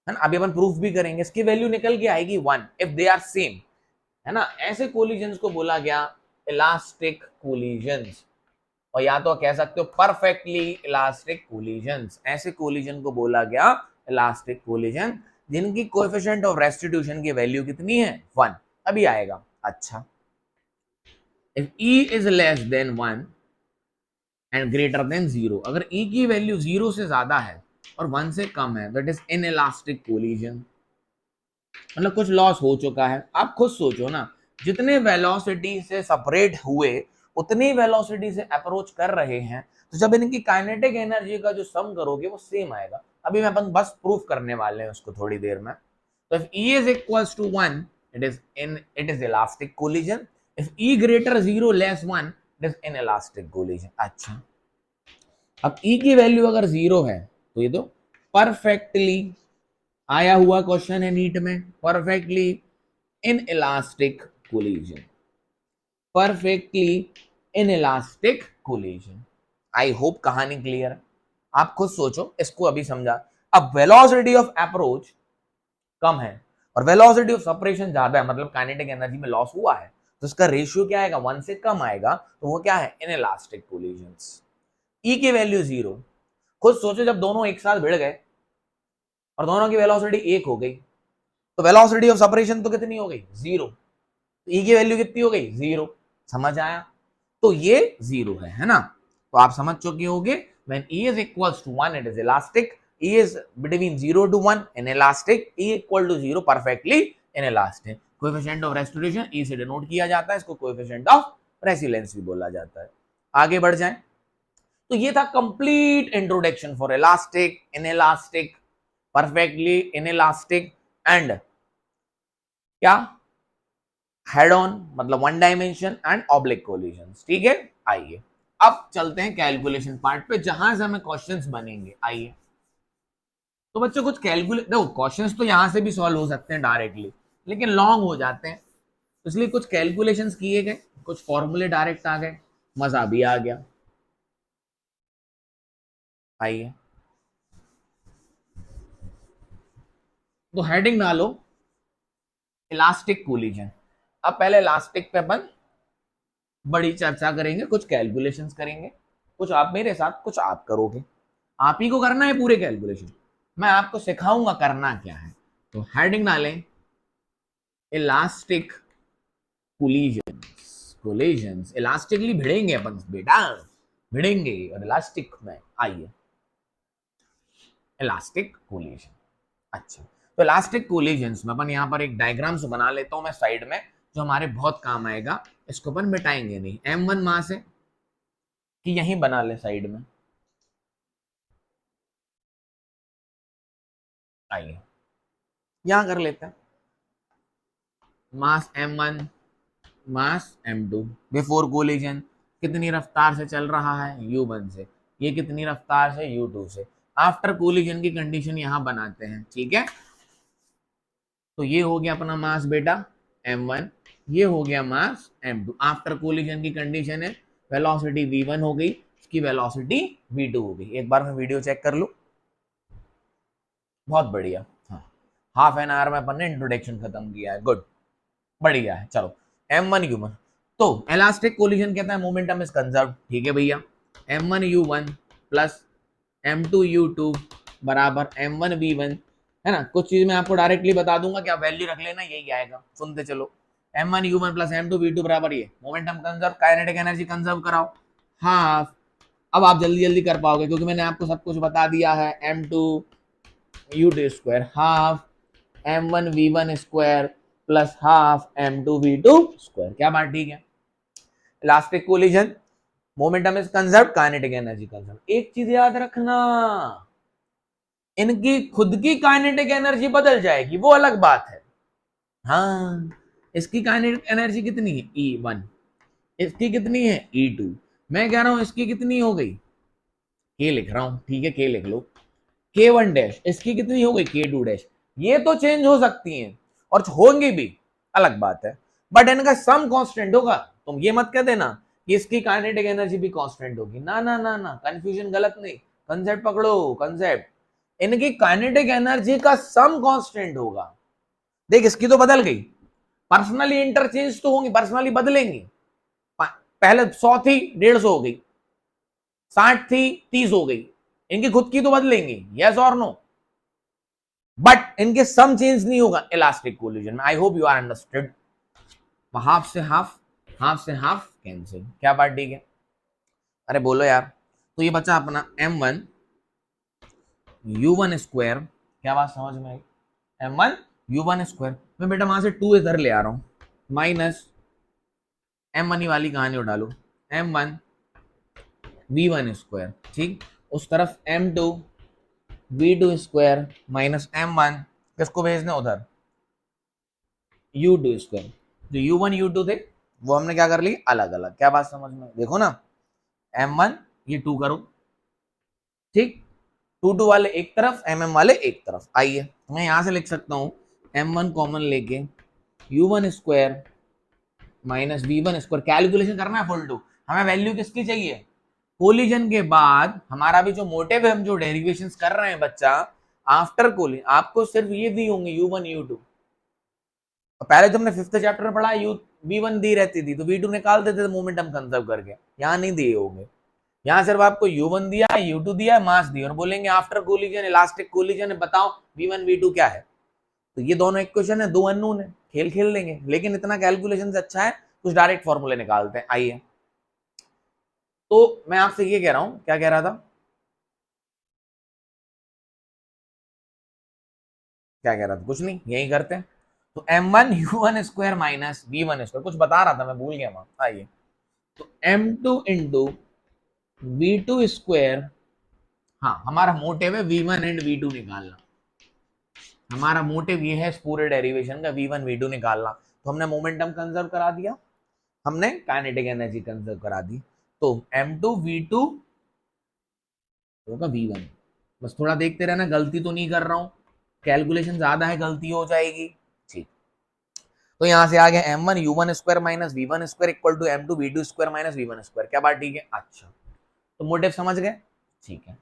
है ना। अभी अपन प्रूफ भी करेंगे, इसकी वैल्यू निकल के आएगी 1 इफ दे आर सेम, है ना। ऐसे कोलिजन्स को बोला गया इलास्टिक कोलिजन्स, और या तो कह सकते हो परफेक्टली इलास्टिक कोलिजन्स। ऐसे कोलिजन को बोला गया इलास्टिक कोलिजन जिनकी कोएफिशिएंट ऑफ रेस्टिट्यूशन की वैल्यू कितनी है? 1। अभी आएगा। अच्छा, if E is less than 1 and greater than 0, अगर E की वैल्यू 0 से ज्यादा है और 1 से कम है, दैट इज इनइलास्टिक कोलिजन। मतलब कुछ लॉस हो चुका है। आप खुद सोचो ना, जितने वेलोसिटी से सेपरेट हुए उतनी वेलोसिटी से अप्रोच कर रहे हैं, तो जब इनकी काइनेटिक एनर्जी का जो सम करोगे वो सेम आएगा। अभी मैं अपन बस प्रूफ करने वाले हैं उसको थोड़ी देर में। तो if E is equals to 1, it is elastic collision. If E greater 0 less 1, it is inelastic collision. अच्छा, अब E की वैल्यू अगर 0 है तो ये तो परफेक्टली आया हुआ क्वेश्चन है नीट में, perfectly in elastic collision, perfectly in elastic collision. I hope कहानी क्लियर है। आप खुद सोचो, इसको अभी समझा। अब वेलोसिटी ऑफ अप्रोच कम है और वेलोसिटी ऑफ सेपरेशन ज्यादा है, मतलब काइनेटिक एनर्जी में लॉस हुआ है, तो इसका रेशियो क्या आएगा? 1 से कम आएगा, तो वो क्या है? Inelastic collisions. E की वैल्यू 0। खुद सोचो, जब दोनों एक साथ भिड़ गए और दोनों की वेलोसिटी 1 हो गई, तो वेलोसिटी ऑफ सेपरेशन तो कितनी हो गई? 0। E की वैल्यू कितनी हो गई? 0। समझ आया? तो ये 0 है ना। तो आप समझ चुके होंगे, when E is equals to 1 it is elastic, E is between 0 to 1 inelastic, E equal to 0 perfectly inelastic। Coefficient of restoration E से डिनोट किया जाता है, इसको कोएफिशिएंट ऑफ रेसिलेंस भी बोला जाता है। आगे बढ़ जाएं, तो ये था complete introduction for elastic, inelastic, perfectly inelastic and क्या हेड ऑन, मतलब one dimension, and oblique collisions. ठीक है, आइए अब चलते हैं कैलकुलेशन पार्ट पे, जहां से हमें क्वेश्चंस बनेंगे। आइए, तो बच्चों कुछ कैलकुलेट, देखो क्वेश्चंस तो यहां से भी सॉल्व हो सकते हैं डायरेक्टली, लेकिन लॉन्ग हो जाते हैं, इसलिए कुछ कैलकुलेशंस किए गए, कुछ फॉर्मूले डायरेक्ट आ गए, मजा भी आ गया। आइए, तो हेडिंग डालो इलास्टिक कोलिजन। अब पहले इलास्टिक पे अपन बड़ी चर्चा करेंगे, कुछ कैलकुलेशंस करेंगे, कुछ आप मेरे साथ, कुछ आप करोगे। आप ही को करना है पूरे कैलकुलेशन, मैं आपको सिखाऊंगा करना क्या है। तो हेडिंग डालें इलास्टिक कोलिजन्स। कोलिजन्स इलास्टिकली भिड़ेंगे अपन बेटा, भिड़ेंगे और इलास्टिक में। आइए, इलास्टिक कोलिजन। अच्छा, तो इलास्टिक कोलिजन्स में अपन यहाँ पर एक डायग्राम्स बना लेता हूं मैं साइड में, जो हमारे बहुत काम आएगा। इसको अपन मिटाएंगे नहीं। M1 मास है कि यहीं बना ले साइड में। आइए यहां कर लेते हैं। मास M1, मास M2 बिफोर कोलिजन कितनी रफ्तार से चल रहा है? U1 से। ये कितनी रफ्तार से? U2 से। आफ्टर कोलिजन की कंडीशन यहां बनाते हैं, ठीक है। तो ये हो गया अपना मास बेटा M1, ये हो गया मास M2। आफ्टर कोलिजन की कंडीशन है वेलोसिटी V1 हो गई, इसकी वेलोसिटी V2 हो गई। एक बार मैं वीडियो चेक कर लूं। बहुत बढ़िया, हाँ, हाफ एन आवर में अपन ने इंट्रोडक्शन खत्म किया है। गुड, बढ़िया है। चलो M1 U1, तो इलास्टिक कोलिजन कहता है मोमेंटम इज कंजर्व। ठीक है भैया, M1 U1 plus M2 U2 बराबर M1 V1, है ना। कुछ चीज मैं आपको डायरेक्टली बता दूंगा, क्या वैल्यू रख लेना, यही आएगा। सुनते चलो, M1 U1 plus M2 V2 बराबर ये momentum conserve, kinetic energy conserve कराओ, हाफ। अब आप जल्दी जल्दी कर पाओगे क्योंकि मैंने आपको सब कुछ बता दिया है। M2 U2 square half M1 V1 square plus half M2 V2 square. क्या बात ठीक है? Elastic collision, momentum is conserve, kinetic energy conserve. एक चीज याद रखना, इनकी खुद की काइनेटिक एनर्जी बदल जाएगी, वो अलग बात है। हाँ, इसकी काइनेटिक एनर्जी कितनी है? E1, इसकी कितनी है? E2। मैं कह रहा हूं इसकी कितनी हो गई? K लिख रहा हूं, ठीक है, K लिख लो। K1 डैश, इसकी कितनी हो गई? K2 dash. ये तो चेंज हो सकती हैं, और होंगी भी, अलग बात है, बट इनका सम कांस्टेंट होगा। तुम ये मत कह देना कि इसकी काइनेटिक एनर्जी भी कांस्टेंट होगी, ना ना ना ना, कंफ्यूजन गलत नहीं, कंसेप्ट पकड़ो, कंसेप्ट। इनकी काइनेटिक एनर्जी का सम कांस्टेंट होगा। देख इसकी तो बदल गई, पर्सनली इंटरचेंज तो होंगी, पर्सनली बदलेंगी। पहले 100 थी 150 हो गई, 60 थी 30 हो गई, इनकी खुद की तो बदलेंगी, यस और नो, बट इनके सम चेंज नहीं होगा इलास्टिक कोलिजन में। I hope you are understood. Half से हाफ, हाफ से हाफ कैंसिल, क्या बात ठीक है? अरे बोलो यार। तो ये बचा अपना m1 u1 स्क्वायर, क्या बात समझ में आई? m1 u1 स्क्वायर, मैं बेटा वहां से 2 इधर ले आ रहा हूं, माइनस m1 वाली कहानी उठा लो, m1 v1 स्क्वायर, ठीक, उस तरफ m2 v2 square minus m1, किसको भेजना उधर, u2 स्क्वायर। जो u1 u2 थे वो हमने क्या कर ली, अलग अलग, क्या बात समझ में? देखो ना, m1 ये 2 करो, ठीक, 2 वाले एक तरफ, mm वाले एक तरफ। आइए मैं यहां से लिख सकता हूं m1 कॉमन लेके u1 square minus v1 square, calculation करना है फुल टू, हमें वैल्यू किसकी चाहिए, कोलिजन के बाद हमारा भी जो मोटिव है, हम जो डेरिवेशंस कर रहे हैं बच्चा आफ्टर कोलिजन, आपको सिर्फ ये दी होंगे u1 u2। पहले तो हमने 5th चैप्टर में पढ़ा, यू v1 दी रहती थी तो v2 निकाल देते थे मोमेंटम कंजर्व करके, यहाँ नहीं दिए होंगे, यहाँ सिर्फ आपको u1 दिया है, u2 दिया है, मास दिया, और बोलेंगे आफ्टर कोलिजन इलास्टिक कोलिजन है, बताओ v1 v2 क्या है। तो ये दोनों इक्वेशन है, दो अननोन है, खेल खेल लेंगे, लेकिन इतना कैलकुलेशन से अच्छा है कुछ डायरेक्ट फॉर्मूले निकालते हैं। आइए, तो मैं आपसे ये कह रहा हूं, क्या कह रहा था, क्या कह रहा था, कुछ नहीं, यही करते हैं। तो m1 u1 square minus v1 square, कुछ बता रहा था मैं भूल गया वहां। आइए, तो m2 इंटू v2 स्क्वायर, हाँ हमारा मोटिव है v1 एंड v2 निकालना, हमारा मोटिव ये है इस पूरे डेरिवेशन का v1 v2 निकालना। तो हमने मोमेंटम कंजर्व करा दिया, हमने काइनेटिक एनर्जी कंजर्व करा दी, तो m2 v2 होगा v1। बस थोड़ा देखते रहना, गलती तो नहीं कर रहा हूं, कैलकुलेशन ज्यादा है गलती हो जाएगी, ठीक। तो यहां से आ गया m1 u1 square minus v1 square equal to m2 v2 square minus v1 square, क्या बात ठीक है? अच्छा, तो मोटिव समझ गए, ठीक है।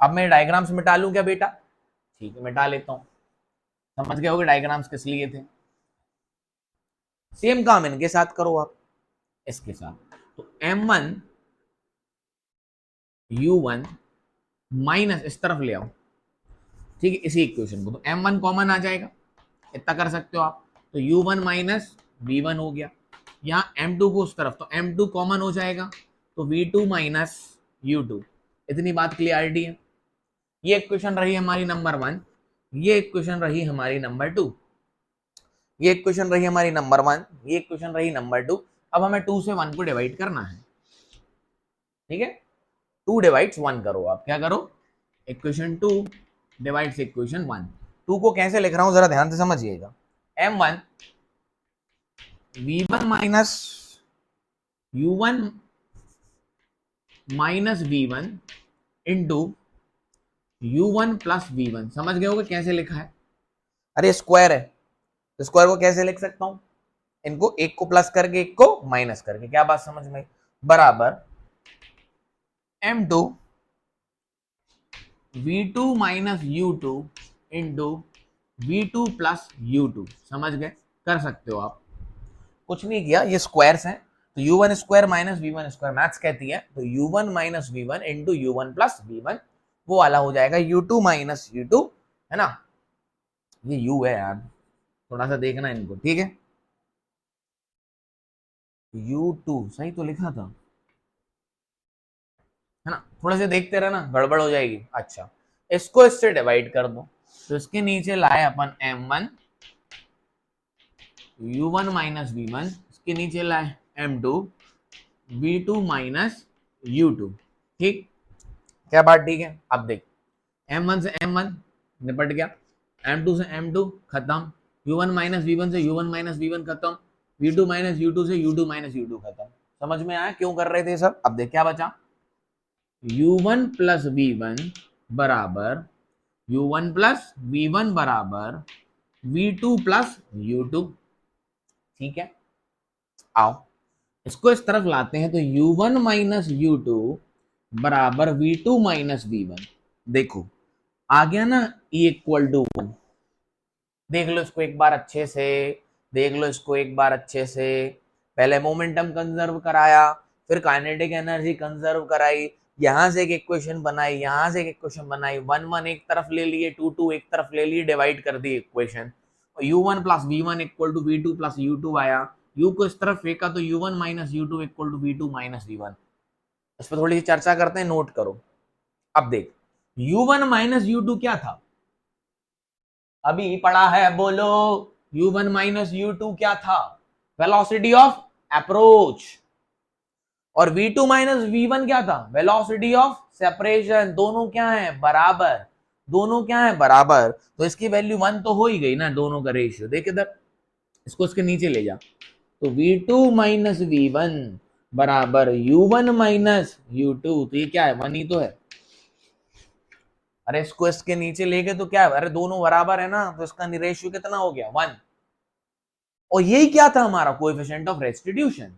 अब मैं डायग्राम्स मिटा लूं क्या बेटा? ठीक है, मिटा लेता हूं। समझ गए होगे डायग्राम्स किस लिए थे। सेम काम इनके साथ करो आप, इसके साथ। तो m1 u1 माइनस इस तरफ ले आओ, ठीक है, इसी इक्वेशन को, तो m1 कॉमन आ जाएगा, इतना कर सकते हो आप, तो u1 माइनस v1 हो गया, यहाँ m2 को उस तरफ, तो m2 कॉमन हो जाएगा, तो v2 माइनस u2। इतनी बात क्लियरिटी है। ये इक्वेशन रही हमारी नंबर 1, ये इक्वेशन रही हमारी नंबर 2, ये इक्वेशन रही हमारी नंबर 1, ये इक्वेशन रही नंबर 2। अब हमें 2 से 1 को डिवाइड करना है, ठीक है, 2 डिवाइड्स 1 करो, आप क्या करो, इक्वेशन 2 डिवाइड्स इक्वेशन 1। 2 को कैसे लिख रहा हूं जरा ध्यान से समझिएगा, m1 v1 minus u1 minus v1 into u1 plus v1, समझ गए होगे कैसे लिखा है? अरे स्क्वायर है, तो स्क्वायर को कैसे लिख सकता हूं, इनको एक को प्लस करके एक को माइनस करके, क्या बात समझ में, बराबर m2 v2 minus u2 into v2 plus u2, समझ गए, कर सकते हो आप, कुछ नहीं किया, ये स्क्वायर्स हैं, तो u1 square minus v1 square maths कहती है, तो u1 minus v1 into u1 plus v1, वो वाला हो जाएगा u2 माइनस u2, है ना, ये u है यार, थोड़ा सा देखना इनको, ठीक है, u2 सही तो लिखा था, है ना, थोड़ा से देखते रहना, गड़बड़ हो जाएगी। अच्छा, इसको इससे डिवाइड कर दो, तो इसके नीचे लाए अपन m1 u1 माइनस v1, इसके नीचे लाए m2 v2 माइनस u2, ठीक, क्या बात ठीक है? अब देख, m1 से m1 निपट गया, m2 से m2 खत्म, u1 माइनस v1 से u1 माइनस v1 खत्म, v2 माइनस u2 से u2 माइनस u2 खत्म। समझ में आया क्यों कर रहे थे सब? अब देख क्या बचा, u1 प्लस v1 बराबर u1 प्लस v1 बराबर V2 प्लस U2। ठीक है, आओ इसको इस तरफ लाते हैं, तो U1 माइनस U2 बराबर V2 माइनस V1। देखो आ गया ना, E इक्वल टू 1। देख लो इसको एक बार अच्छे से, देख लो इसको एक बार अच्छे से। पहले मोमेंटम कंजर्व कराया, फिर काइनेटिक एनर्जी कंजर्व कराई, यहां से एक इक्वेशन बनाई, यहां से एक इक्वेशन बनाई, 1 1 एक तरफ ले लिए, 2 2 एक तरफ ले लिए, डिवाइड कर दी equation. U1 plus V1 equal to V2 plus U2 आया। U को इस तरफ फेंका तो U1 minus U2 equal to V2 minus V1। इस पर थोड़ी सी चर्चा करते हैं, नोट करो। अब देख U1 माइनस U2 क्या था, अभी पढ़ा है, बोलो। U1 माइनस U2 क्या था, वेलोसिटी ऑफ अप्रोच। और V2 माइनस V1 क्या था, वेलोसिटी ऑफ सेपरेशन। दोनों क्या है, बराबर। दोनों क्या है, बराबर। तो इसकी वैल्यू 1 तो हो ही गई ना, दोनों का रेशियो। देख इधर, इसको इसके नीचे ले जा, तो V2 माइनस V1 बराबर U1 माइनस U2। तो ये क्या है, 1 ही तो है। अरे इसको इसके नीचे लेके तो क्या है, अरे दोनों बराबर है ना, तो इसका रेशियो कितना हो गया, 1। और यही क्या था हमारा coefficient of restitution.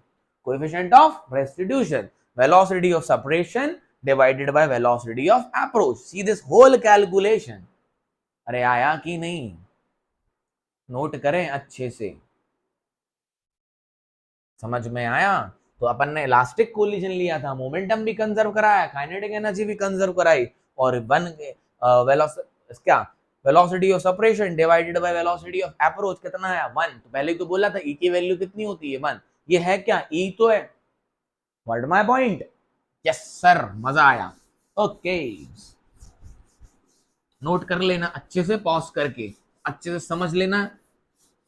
Coefficient of restitution, velocity of separation divided by velocity of approach. See this whole calculation. अरे आया कि नहीं, नोट करें अच्छे से, समझ में आया। तो अपन ने इलास्टिक कोलिजन लिया था, मोमेंटम भी कंजर्व कराया, काइनेटिक एनर्जी भी कंजर्व कराई, और क्या, velocity of separation divided by velocity of approach कितना है, 1। तो पहले तो बोला था ई की वैल्यू कितनी होती है, 1। ये है क्या, ई तो है। Word my point, yes sir, मजा आया। ओके, नोट कर लेना अच्छे से, पॉज करके अच्छे से समझ लेना।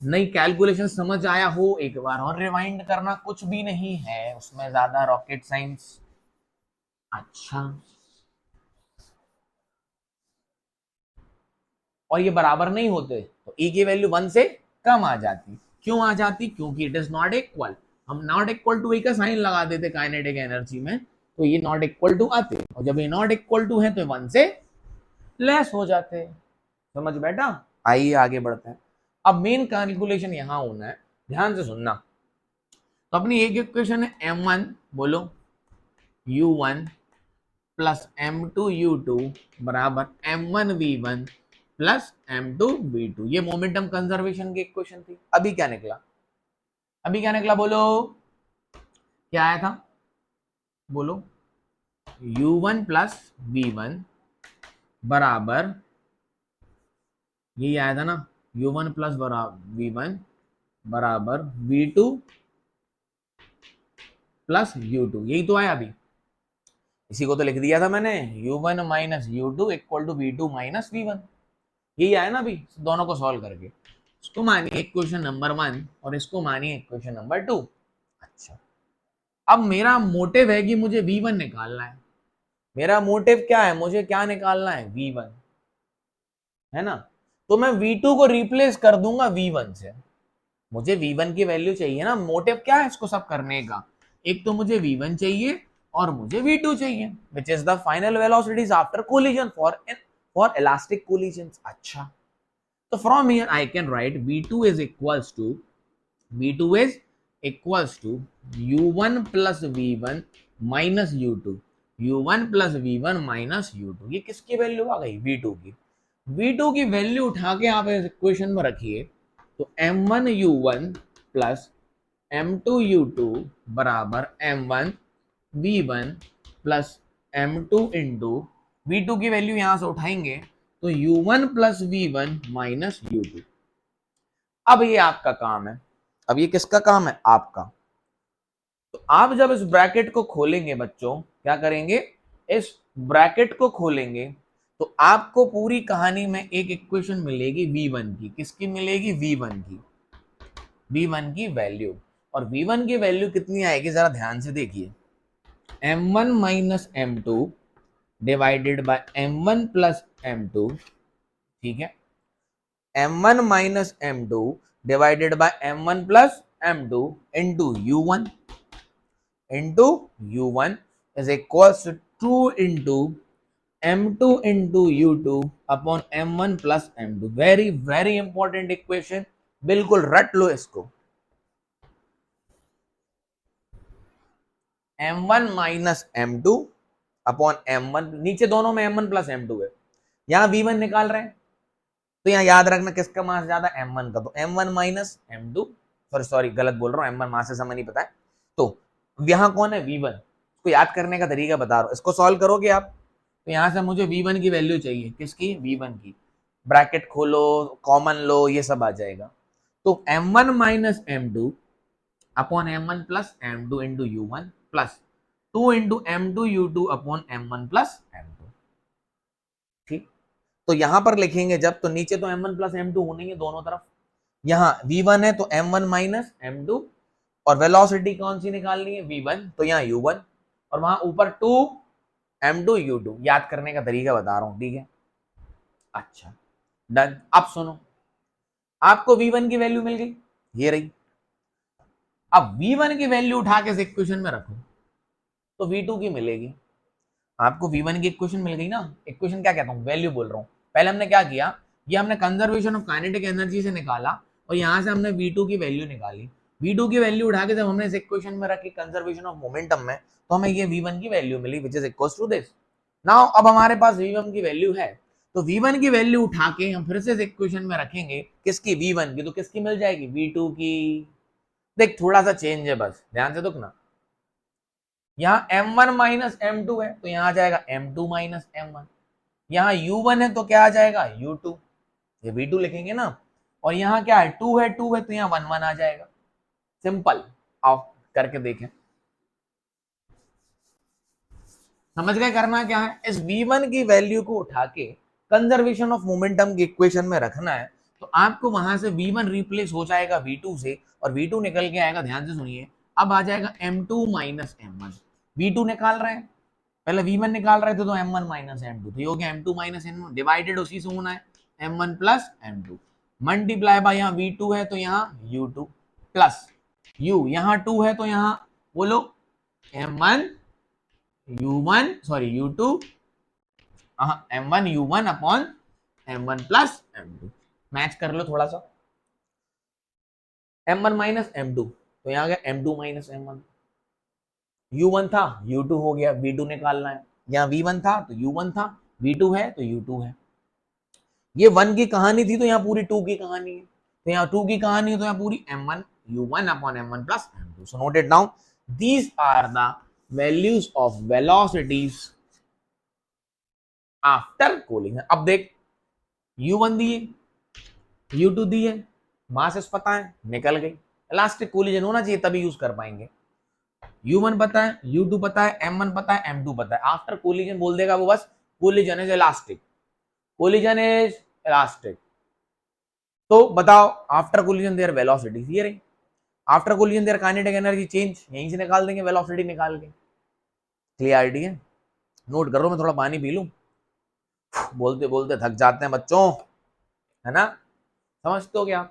नई कैलकुलेशन समझ आया हो एक बार और रिवाइंड करना, कुछ भी नहीं है उसमें ज्यादा रॉकेट साइंस। अच्छा, और ये बराबर नहीं होते तो ई की वैल्यू 1 से कम आ जाती। क्यों आ जाती, क्योंकि इट इज नॉट इक्वल। हम नॉट इक्वल टू का साइन लगा देते काइनेटिक एनर्जी में, तो ये नॉट इक्वल टू आते, और जब ये नॉट इक्वल टू है तो 1 से लेस हो जाते। समझ बैठा, आइए आगे बढ़ते हैं। अब मेन कैलकुलेशन यहां होना है, ध्यान से सुनना। तो अपनी एक इक्वेशन है m1, बोलो u1 प्लस m2 u2 बराबर m1 v1 plus m2 v2। ये मोमेंटम कंजर्वेशन की इक्वेशन थी। अभी क्या निकला, अभी क्या निकला, बोलो क्या आया था, बोलो u1 प्लस v1 बराबर, यही आया था ना, u1 प्लस v1 बराबर v2 प्लस u2, यही तो आया अभी। इसी को तो लिख दिया था मैंने, u1 minus u2 equal to v2 minus v1। यही आया ना अभी, दोनों को सॉल्व करके। इसको मानिए इक्वेशन नंबर 1 और इसको मानिए इक्वेशन नंबर 2। अच्छा, अब मेरा मोटिव है कि मुझे v1 निकालना है। मेरा मोटिव क्या है, मुझे क्या निकालना है, v1, है ना। तो मैं v2 को रिप्लेस कर दूंगा v1 से। मुझे v1 की वैल्यू चाहिए ना, मोटिव क्या है इसको सब करने का, एक तो मुझे v1 चाहिए और मुझे v2 चाहिए, which is the final velocities after collision for elastic collisions. अच्छा, तो from here I can write v2 is equals to, v2 is equals to u1 plus v1 minus u2, u1 plus v1 minus u2। ये किसकी value आ गई, v2 की। v2 की value उठा के आप इस इक्वेशन में रखिए, तो m1 u1 plus m2 u2 बराबर m1 v1 plus m2 into v2 की वैल्यू यहां से उठाएंगे तो u1 plus v1 minus u2। अब ये आपका काम है, अब ये किसका काम है, आपका। तो आप जब इस ब्रैकेट को खोलेंगे बच्चों, क्या करेंगे, इस ब्रैकेट को खोलेंगे तो आपको पूरी कहानी में एक इक्वेशन मिलेगी v1 की। किसकी मिलेगी, v1 की, v1 की वैल्यू। और v1 की वैल्यू कितनी आएगी, जरा ध्यान से देखिए, m1 minus m2 divided by m1 plus m2। ठीक है, m1 minus m2 divided by m1 plus m2 into u1 into u1 is equals to 2 into m2 into u2 upon m1 plus m2। Very very important equation, बिल्कुल रट लो इसको। m1 minus m2 upon m1, नीचे दोनों में m1 plus m2 है, यहां v1 निकाल रहे हैं, तो यहां याद रखना किसका मास ज्यादा, m1 का, तो m1 minus m2, sorry sorry गलत बोल रहा हूं, m1 मास से समय नहीं पता है, तो यहां कौन है v1, इसको याद करने का तरीका बता रहा हूं, इसको सॉल्व करोगे आप, तो यहां से मुझे v1 की वैल्यू चाहिए, किसकी, v1 की, ब्रैकेट खोलो, कॉमन लो, ये सब आ जाएगा, तो m1 minus m2 upon m1 plus m2 into u1 plus 2 into m2 u2 upon m1 plus m2। ठीक, तो यहां पर लिखेंगे जब, तो नीचे तो m1 प्लस m2 होने ही दोनों तरफ, यहाँ v1 है तो m1 माइनस m2, और वेलोसिटी कौन सी निकालनी है, v1, तो यहाँ u1, और वहां ऊपर 2 m2 u2, याद करने का तरीका बता रहा हूं, ठीक है। अच्छा डन, अब सुनो, आपको v1 की वैल्यू मिल गई, ये रही, अब v1 की वैल्यू उठा के इक्वेशन में रखो तो v2 की मिलेगी, आपको v1 की इक्वेशन मिल गई ना, इक्वेशन क्या कहता हूं, वैल्यू बोल रहा हूं, पहले हमने क्या किया, ये हमने कंजर्वेशन ऑफ काइनेटिक एनर्जी से निकाला, और यहां से हमने v2 की वैल्यू निकाली, v2 की वैल्यू उठा के जब हमने इस इक्वेशन में रखी कंजर्वेशन ऑफ मोमेंटम में, तो हमें ये v1 की वैल्यू मिली, which is equals to this. Now अब हमारे पास v1 की वैल्यू है, तो v1 की वैल्यू उठा के हम फिर से इस इक्वेशन में रखेंगे, किसकी, v1 की, तो किसकी मिल जाएगी, v2 की। देख थोड़ा सा चेंज है, बस ध्यान से दुखना, यहाँ m1 माइनस m2 है तो यहाँ आ जाएगा m2 माइनस m1, यहाँ u1 है तो क्या आ जाएगा, u2, ये v2 लिखेंगे ना, और यहाँ क्या है, 2 है, 2 है तो यहाँ 1 1 आ जाएगा, सिंपल। आओ करके देखें, समझ गए करना क्या है, इस v1 की वैल्यू को उठा के कंजर्वेशन ऑफ मोमेंटम की इक्वेशन में रखना है, तो आपको वहां से v1 रिप्लेस हो जाएगा v2 से, और v2 निकल के आएगा, ध्यान से सुनिए, अब आ जाएगा m2 माइनस m1, v2 निकाल रहे हैं, पहले v1 निकाल रहे थे तो m1 माइनस m2, तो ये हो गया m2 माइनस m1, डिवाइडेड उसी से होना है m1 plus m2, multiply by, यहाँ v2 है तो यहाँ u2 प्लस u, यहाँ 2 है तो यहाँ बोलो m1 u1 sorry u2, m1 u1 upon m1 plus m2, match कर लो थोड़ा सा, m1 माइनस m2 तो यहाँ गया m2 माइनस m1, u1 था u2 हो गया, v2 निकालना है, यहाँ v1 था तो u1 था, v2 है तो u2 है, ये 1 की कहानी थी तो यहाँ पूरी 2 की कहानी है, तो यहाँ 2 की कहानी है तो यहाँ पूरी m1 u1 upon m1 plus m2। So note it down, these are the values of velocities after cooling. अब देख, u1 दिए, u2 दिए, मासेस पता है, निकल गई, इलास्टिक कोलिजन होना चाहिए तभी यूज कर पाएंगे, u1 पता है, u2 पता है, m1 पता है, m2 पता है, आफ्टर कोलिजन बोल देगा वो बस, collision is elastic, collision is elastic, तो बताओ आफ्टर कोलिजन देयर वेलोसिटी, ये रही, after collision their kinetic energy change, यहीं से निकाल देंगे वेलोसिटी निकाल के, क्लियरिटी है, नोट करो, मैं थोड़ा पानी पी लूं, बोलते बोलते थक जाते हैं बच्चों, है ना, समझते हो क्या,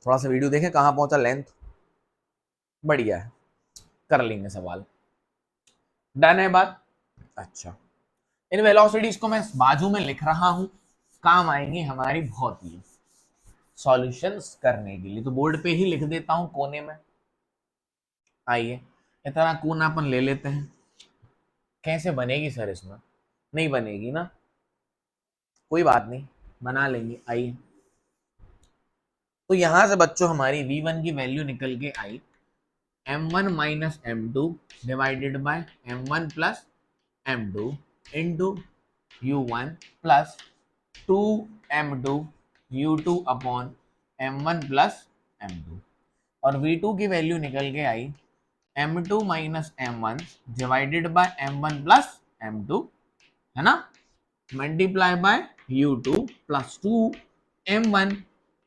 थोड़ा सा वीडियो देखें कहां पहुंचा, लेंथ बढ़िया है, कर लेंगे सवाल, डन है बात। अच्छा, इन वेलोसिटीज को मैं बाजू में लिख रहा हूं, काम आएंगी हमारी बहुत ही सॉल्यूशंस करने के लिए, तो बोर्ड पे ही लिख देता हूं कोने में, आइए इतना कोना अपन ले लेते हैं, कैसे बनेगी सर इसमें, नहीं बनेगी ना, कोई बात नहीं बना लेंगे, आइए, तो यहां से बच्चों हमारी v1 की वैल्यू निकल के आई m1 minus m2 divided by m1 plus m2 into u1 plus 2m2 u2 upon m1 plus m2, और v2 की वैल्यू निकल के आई m2 minus m1 divided by m1 plus m2, है ना, multiply by u2 plus 2m1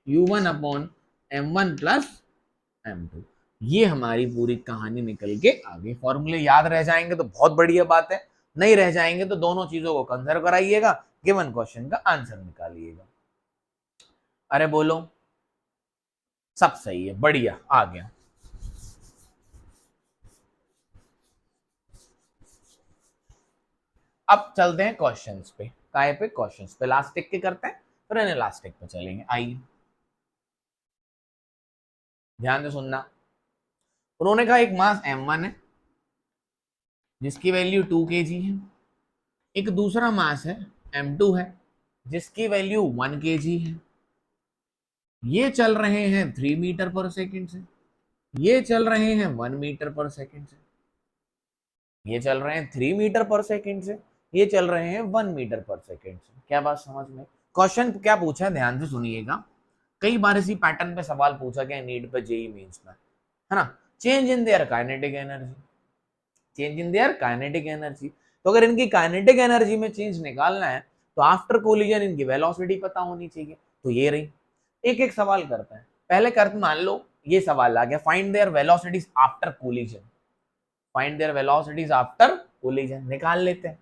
u1 upon m1 plus m2, ये हमारी पूरी कहानी निकल के आगे, फॉर्मूले याद रह जाएंगे तो बहुत बढ़िया बात है, नहीं रह जाएंगे तो दोनों चीजों को कंसिडर कराइएगा, गिवन क्वेश्चन का आंसर निकालिएगा। अरे बोलो, सब सही है, बढ़िया आ गया, अब चलते हैं क्वेश्चंस पे, काय पे, क्वेश्चंस पे, लास्ट टिक के करते हैं फिर इलास्टिक पे चलेंगे। आइए ध्यान से सुनना। उन्होंने कहा एक मास m1 है जिसकी वैल्यू 2 kg है, एक दूसरा मास है m2 है जिसकी वैल्यू 1 kg है। ये चल रहे हैं 3 मीटर पर सेकंड से, ये चल रहे हैं 1 मीटर पर सेकंड से, ये चल रहे हैं 3 मीटर पर सेकंड से, ये चल रहे हैं 1 मीटर पर सेकंड से। क्या बात समझ में? क्वेश्चन क्या पूछा है ध्यान से सुनिएगा, कई बार इसी पैटर्न पे सवाल पूछा गया नीट पे, जेई मेंस में, है ना। Change in their kinetic energy, change in their kinetic energy. तो अगर इनकी काइनेटिक एनर्जी में चेंज निकालना है तो आफ्टर कोलिजन इनकी वेलोसिटी पता होनी चाहिए। तो ये रही, एक एक सवाल करते हैं। पहले कर मान लो ये सवाल आ गया, find there velocities after collision, find there velocities after collision, निकाल लेते हैं।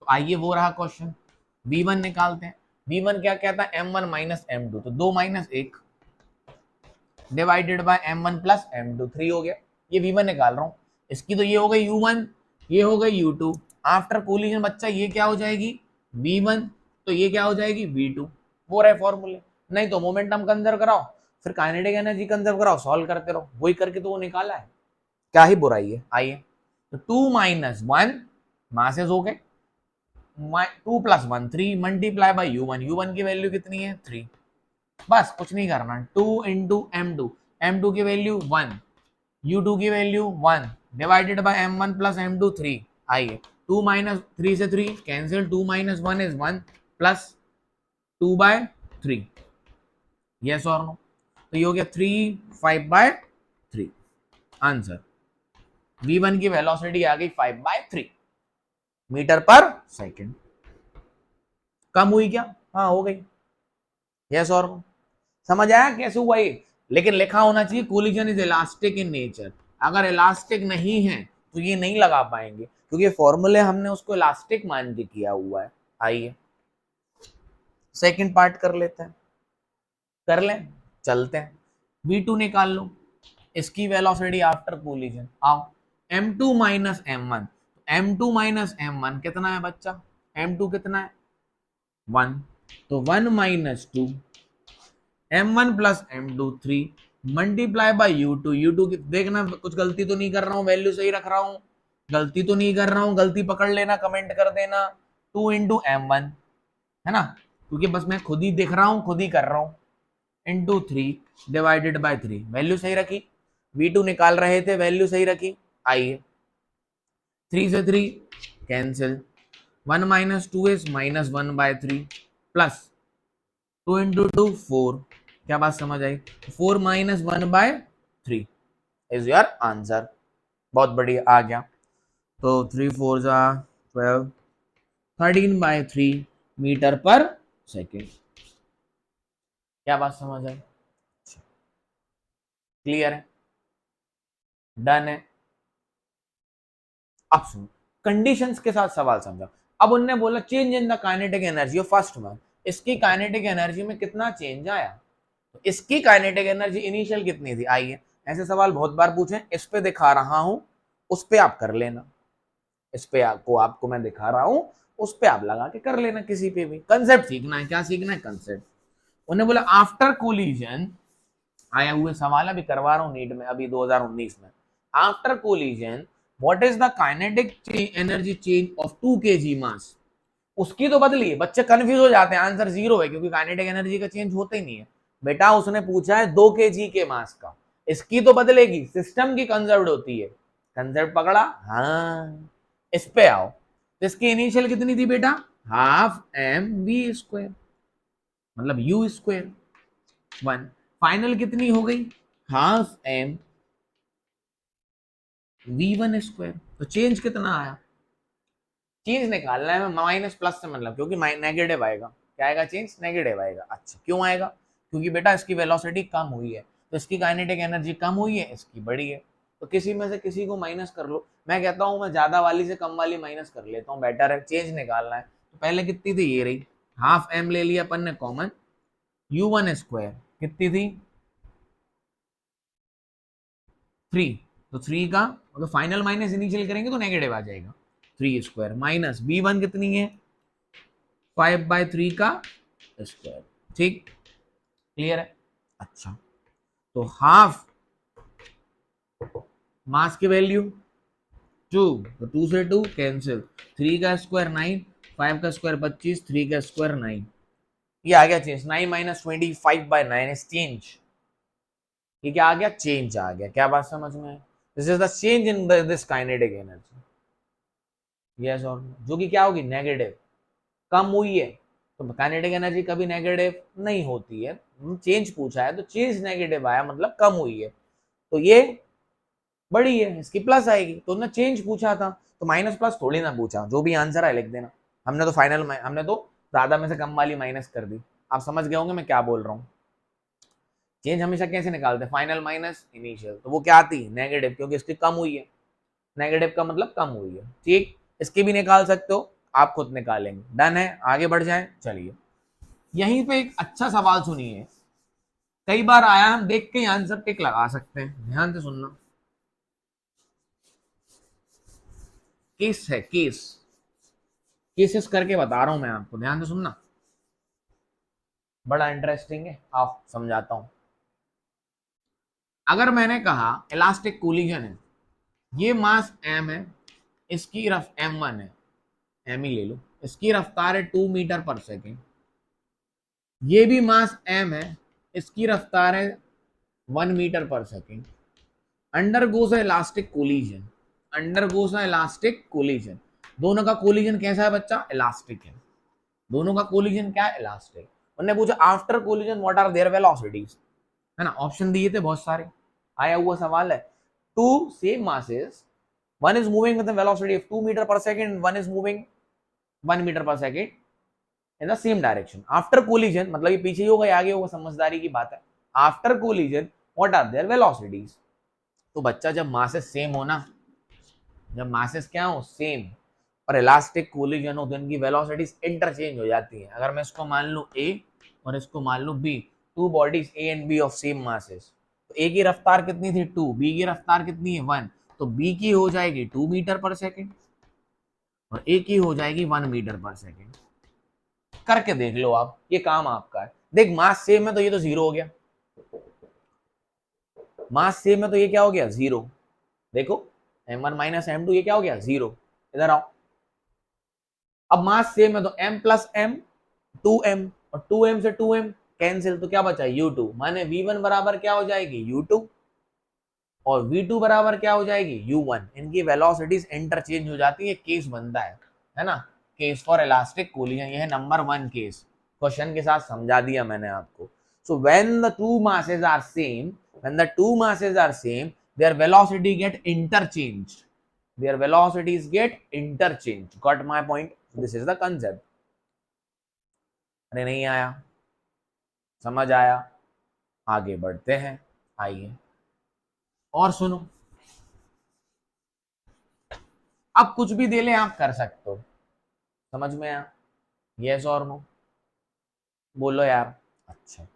तो आइए वो रहा क्वेश्चन, v1 निकालते हैं। v1 क्या कहता है, m1 माइनस m2, तो 2 minus 1 divided by m1 plus m2, 3 हो गया। ये v1 निकाल रहा हूं, इसकी तो ये हो गई u1, ये हो गई u2। आफ्टर कोलिजन बच्चा ये क्या हो जाएगी v1, तो ये क्या हो जाएगी v2। वो रहे फॉर्मूले, नहीं तो मोमेंटम कंजर्व कराओ, फिर काइनेटिक एनर्जी कंजर्व कराओ, सॉल्व करते रहो, वही करके तो वो निकाला है, क्या ही बुराई है। आइए तो 2 माइनस 1 मासेस हो गए, 2 plus 1 3 multiply by u1, u1 की वैल्यू कितनी है 3, बस कुछ नहीं करना। 2 इंटू m2, m2 की वैल्यू 1, u2 की value 1 divided by m1 plus m2 3। आइए 2 माइनस 3 से 3 cancel, 2 minus 1 is 1 plus 2 by 3, yes और नो। तो ये हो गया 3 5 बाय 3, आंसर v1 की वेलोसिटी आ गई 5 बाय 3 मीटर पर सेकंड। कम हुई क्या? हाँ हो गई, यस और नो। समझ आया कैसे हुआ ये? लेकिन लिखा होना चाहिए collision is elastic in nature. अगर इलास्टिक नहीं है तो ये नहीं लगा पाएंगे, क्योंकि फॉर्मूले हमने उसको इलास्टिक मान के किया हुआ है। आइए सेकंड पार्ट कर लेते हैं, कर लें, चलते हैं। v2 निकाल लो, इसकी वेलोसिटी आफ्टर कोलिजन। आओ m2 minus m1, m2 minus m1 कितना है बच्चा, m2 कितना है 1, तो 1 minus 2, m1 plus m2 3 multiply by u2, u2 देखना कुछ गलती तो नहीं कर रहा हूं, वैल्यू सही रख रहा हूं, गलती तो नहीं कर रहा हूं, गलती पकड़ लेना कमेंट कर देना। 2 इंटू m1 है ना, क्योंकि बस मैं खुद ही देख रहा हूं, खुद ही कर रहा हूं, इंटू 3 डिवाइडेड बाय 3, वैल्यू सही रखी। v2 निकाल रहे थे, वैल्यू सही रखी। आइए 3 से 3 cancel, 1 minus 2 is minus 1 by 3 plus 2 into 2 4, क्या बात समझ आई, 4 minus 1 by 3 is your answer. बहुत बढ़िया आ गया। तो 3 4 जा 12, 13 बाय 3 मीटर पर सेकेंड। क्या बात समझ आई? क्लियर है, डन है। अब सुनो, कंडीशंस के साथ सवाल समझा। अब उनने बोला change in the kinetic energy of first one, इसकी काइनेटिक एनर्जी में कितना चेंज आया, तो इसकी काइनेटिक एनर्जी इनिशियल कितनी थी। आइए ऐसे सवाल बहुत बार पूछे, इस पे दिखा रहा हूं, उस पे आप कर लेना, इस पे आपको मैं दिखा रहा हूं, उस पे आप लगा के कर लेना, किसी पे भी। कंसेप्ट सीखना है, क्या सीखना है, कंसेप्ट। उन्हें बोला आफ्टर कोलिजन, आया हुए सवाल अभी करवा रहा हूं नीट में अभी 2019 में। After collision what is the kinetic energy change of 2 kg मास, उसकी तो बदली है। बच्चे कंफ्यूज हो जाते हैं, आंसर 0 है, क्योंकि काइनेटिक एनर्जी का चेंज होता ही नहीं है। बेटा उसने पूछा है 2 kg के मास का, इसकी तो बदलेगी, सिस्टम की कंजर्व्ड होती है। कंसेप्ट पकड़ा? हाँ। इस पे आओ, तो इसकी इनिशियल कितनी थी बेटा, हाफ एम वी स्क्वायर, मतलब यू स्क्वायर 1, फाइनल कितनी हो गई, हाफ एम v1 स्क्वायर। तो चेंज कितना आया, चेंज निकालना है, माइनस प्लस से मतलब, क्योंकि नेगेटिव आएगा। क्या आएगा, चेंज नेगेटिव आएगा। अच्छा क्यों आएगा, क्योंकि बेटा इसकी वेलोसिटी कम हुई है, तो इसकी काइनेटिक एनर्जी कम हुई है, इसकी बढ़ी है, तो किसी में से किसी को माइनस कर लो। मैं कहता हूं मैं ज्यादा वाली से कम वाली माइनस कर लेता हूँ, बेटर है। चेंज निकालना है तो पहले कितनी थी, ये रही, हाफ एम ले लिया अपन ने कॉमन, u1 स्क्वायर कितनी थी 3, तो 3 का अगर फाइनल माइनस इनिशियल करेंगे तो नेगेटिव आ जाएगा, 3 स्क्वायर माइनस v1 कितनी है 5/3 का स्क्वायर। ठीक, क्लियर है। अच्छा, तो हाफ मास की वैल्यू 2, तो 2 से 2 कैंसिल, 3 का स्क्वायर 9, 5 का स्क्वायर 25, 3 का स्क्वायर 9, ये आ गया चेंज। 9 minus 25/9 is change. ये क्या आ गया, चेंज आ गया। क्या बात समझ में है? This is the change in this kinetic energy. Yes और जो कि क्या होगी, नेगेटिव, कम हुई है। तो काइनेटिक एनर्जी कभी नेगेटिव नहीं होती है। चेंज पूछा है तो चेंज नेगेटिव आया, मतलब कम हुई है, तो ये बड़ी है, इसकी प्लस आएगी। तो उन्होंने चेंज पूछा था, तो माइनस प्लस थोड़ी ना पूछा, जो भी आंसर है लिख देना। हमने तो फाइनल में हमने तो ज्यादा में से कम वाली माइनस कर दी। आप समझ गए होंगे मैं क्या बोल रहा हूँ। चेंज हमेशा कैसे निकालते हैं, फाइनल माइनस इनिशियल, तो वो क्या आती है, नेगेटिव, क्योंकि इसकी कम हुई है। नेगेटिव का मतलब कम हुई है। ठीक, इसकी भी निकाल सकते हो, आप खुद निकालेंगे। डन है, आगे बढ़ जाए। चलिए, यहीं पे एक अच्छा सवाल सुनिए, कई बार आया, हम देख के आंसर टिक लगा सकते हैं। ध्यान से सुनना, केस है, केसेस करके बता रहा हूं मैं आपको, ध्यान से सुनना, बड़ा इंटरेस्टिंग है। आप समझाता हूं। अगर मैंने कहा इलास्टिक कोलिजन है, ये मास m है, इसकी रफ m1 है, m ही ले लो, इसकी रफ्तार है 2 मीटर पर सेकेंड। ये भी मास m है, इसकी रफ्तार है 1 metre per second. Undergoes elastic collision, undergoes elastic collision. दोनों का कोलिजन कैसा है बच्चा, इलास्टिक है। दोनों का कोलिजन क्या है, इलास्टिक। उन्होंने पूछा after collision what are their velocities, है ना। ऑप्शन दिए थे बहुत सारे, आया हुआ सवाल है। Two same masses, one is moving with the velocity of 2 metre per second, one is moving 1 metre per second in the same direction. After collision मतलब ये पीछे ही होगा या आगे होगा, समझदारी की बात है। After collision what are their velocities. तो बच्चा जब मासेस सेम हो ना, जब मासेस क्या हो, सेम, और इलास्टिक कोलिजन हो, तो इनकी वेलोसिटीज इंटरचेंज हो जाती है। अगर मैं इसको मान लूं ए और इसको मान लूं B, two bodies A and B of same masses, तो ए की रफ्तार कितनी थी 2, बी की रफ्तार कितनी है 1, तो बी की हो जाएगी 2 मीटर पर सेकेंड और ए की हो जाएगी 1 मीटर पर सेकेंड। करके देख लो आप, ये काम आपका है। देख मास सेम है तो ये तो जीरो हो गया, मास सेम है तो ये क्या हो गया, जीरो। देखो m1 माइनस m2, ये क्या हो गया, जीरो। इधर आओ, अब मास सेम है तो m प्लस m 2m, और 2m से 2m कैंसिल, तो क्या बचा u2, माने v1 बराबर क्या हो जाएगी u2 और v2 बराबर क्या हो जाएगी u1। इनकी वेलोसिटीज इंटरचेंज हो जाती है, केस बनता है ना। केस फॉर इलास्टिक कोलिजन, ये है नंबर 1 केस, क्वेश्चन के साथ समझा दिया मैंने आपको। So when the two masses are same, when the two masses are same, their velocity get interchanged, their velocities get interchanged। got my point? This is the concept। अरे नहीं आया, समझ आया, आगे बढ़ते हैं। आइए और सुनो, अब कुछ भी दे ले आप कर सकते हो, समझ में आया, यस और नो, बोलो यार। अच्छा,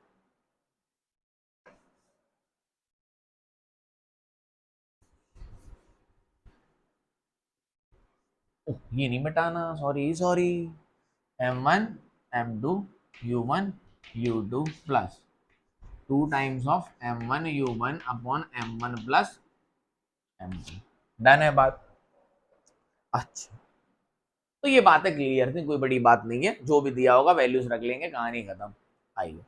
ये नहीं मिटाना, sorry sorry. m1 m2 u1 u2 plus 2 times of m1 u1 upon m1 plus m2। Done है बात। अच्छा, तो ये बातें क्लियर थी, कोई बड़ी बात नहीं है, जो भी दिया होगा वैल्यूज रख लेंगे, कहानी खत्म। आइए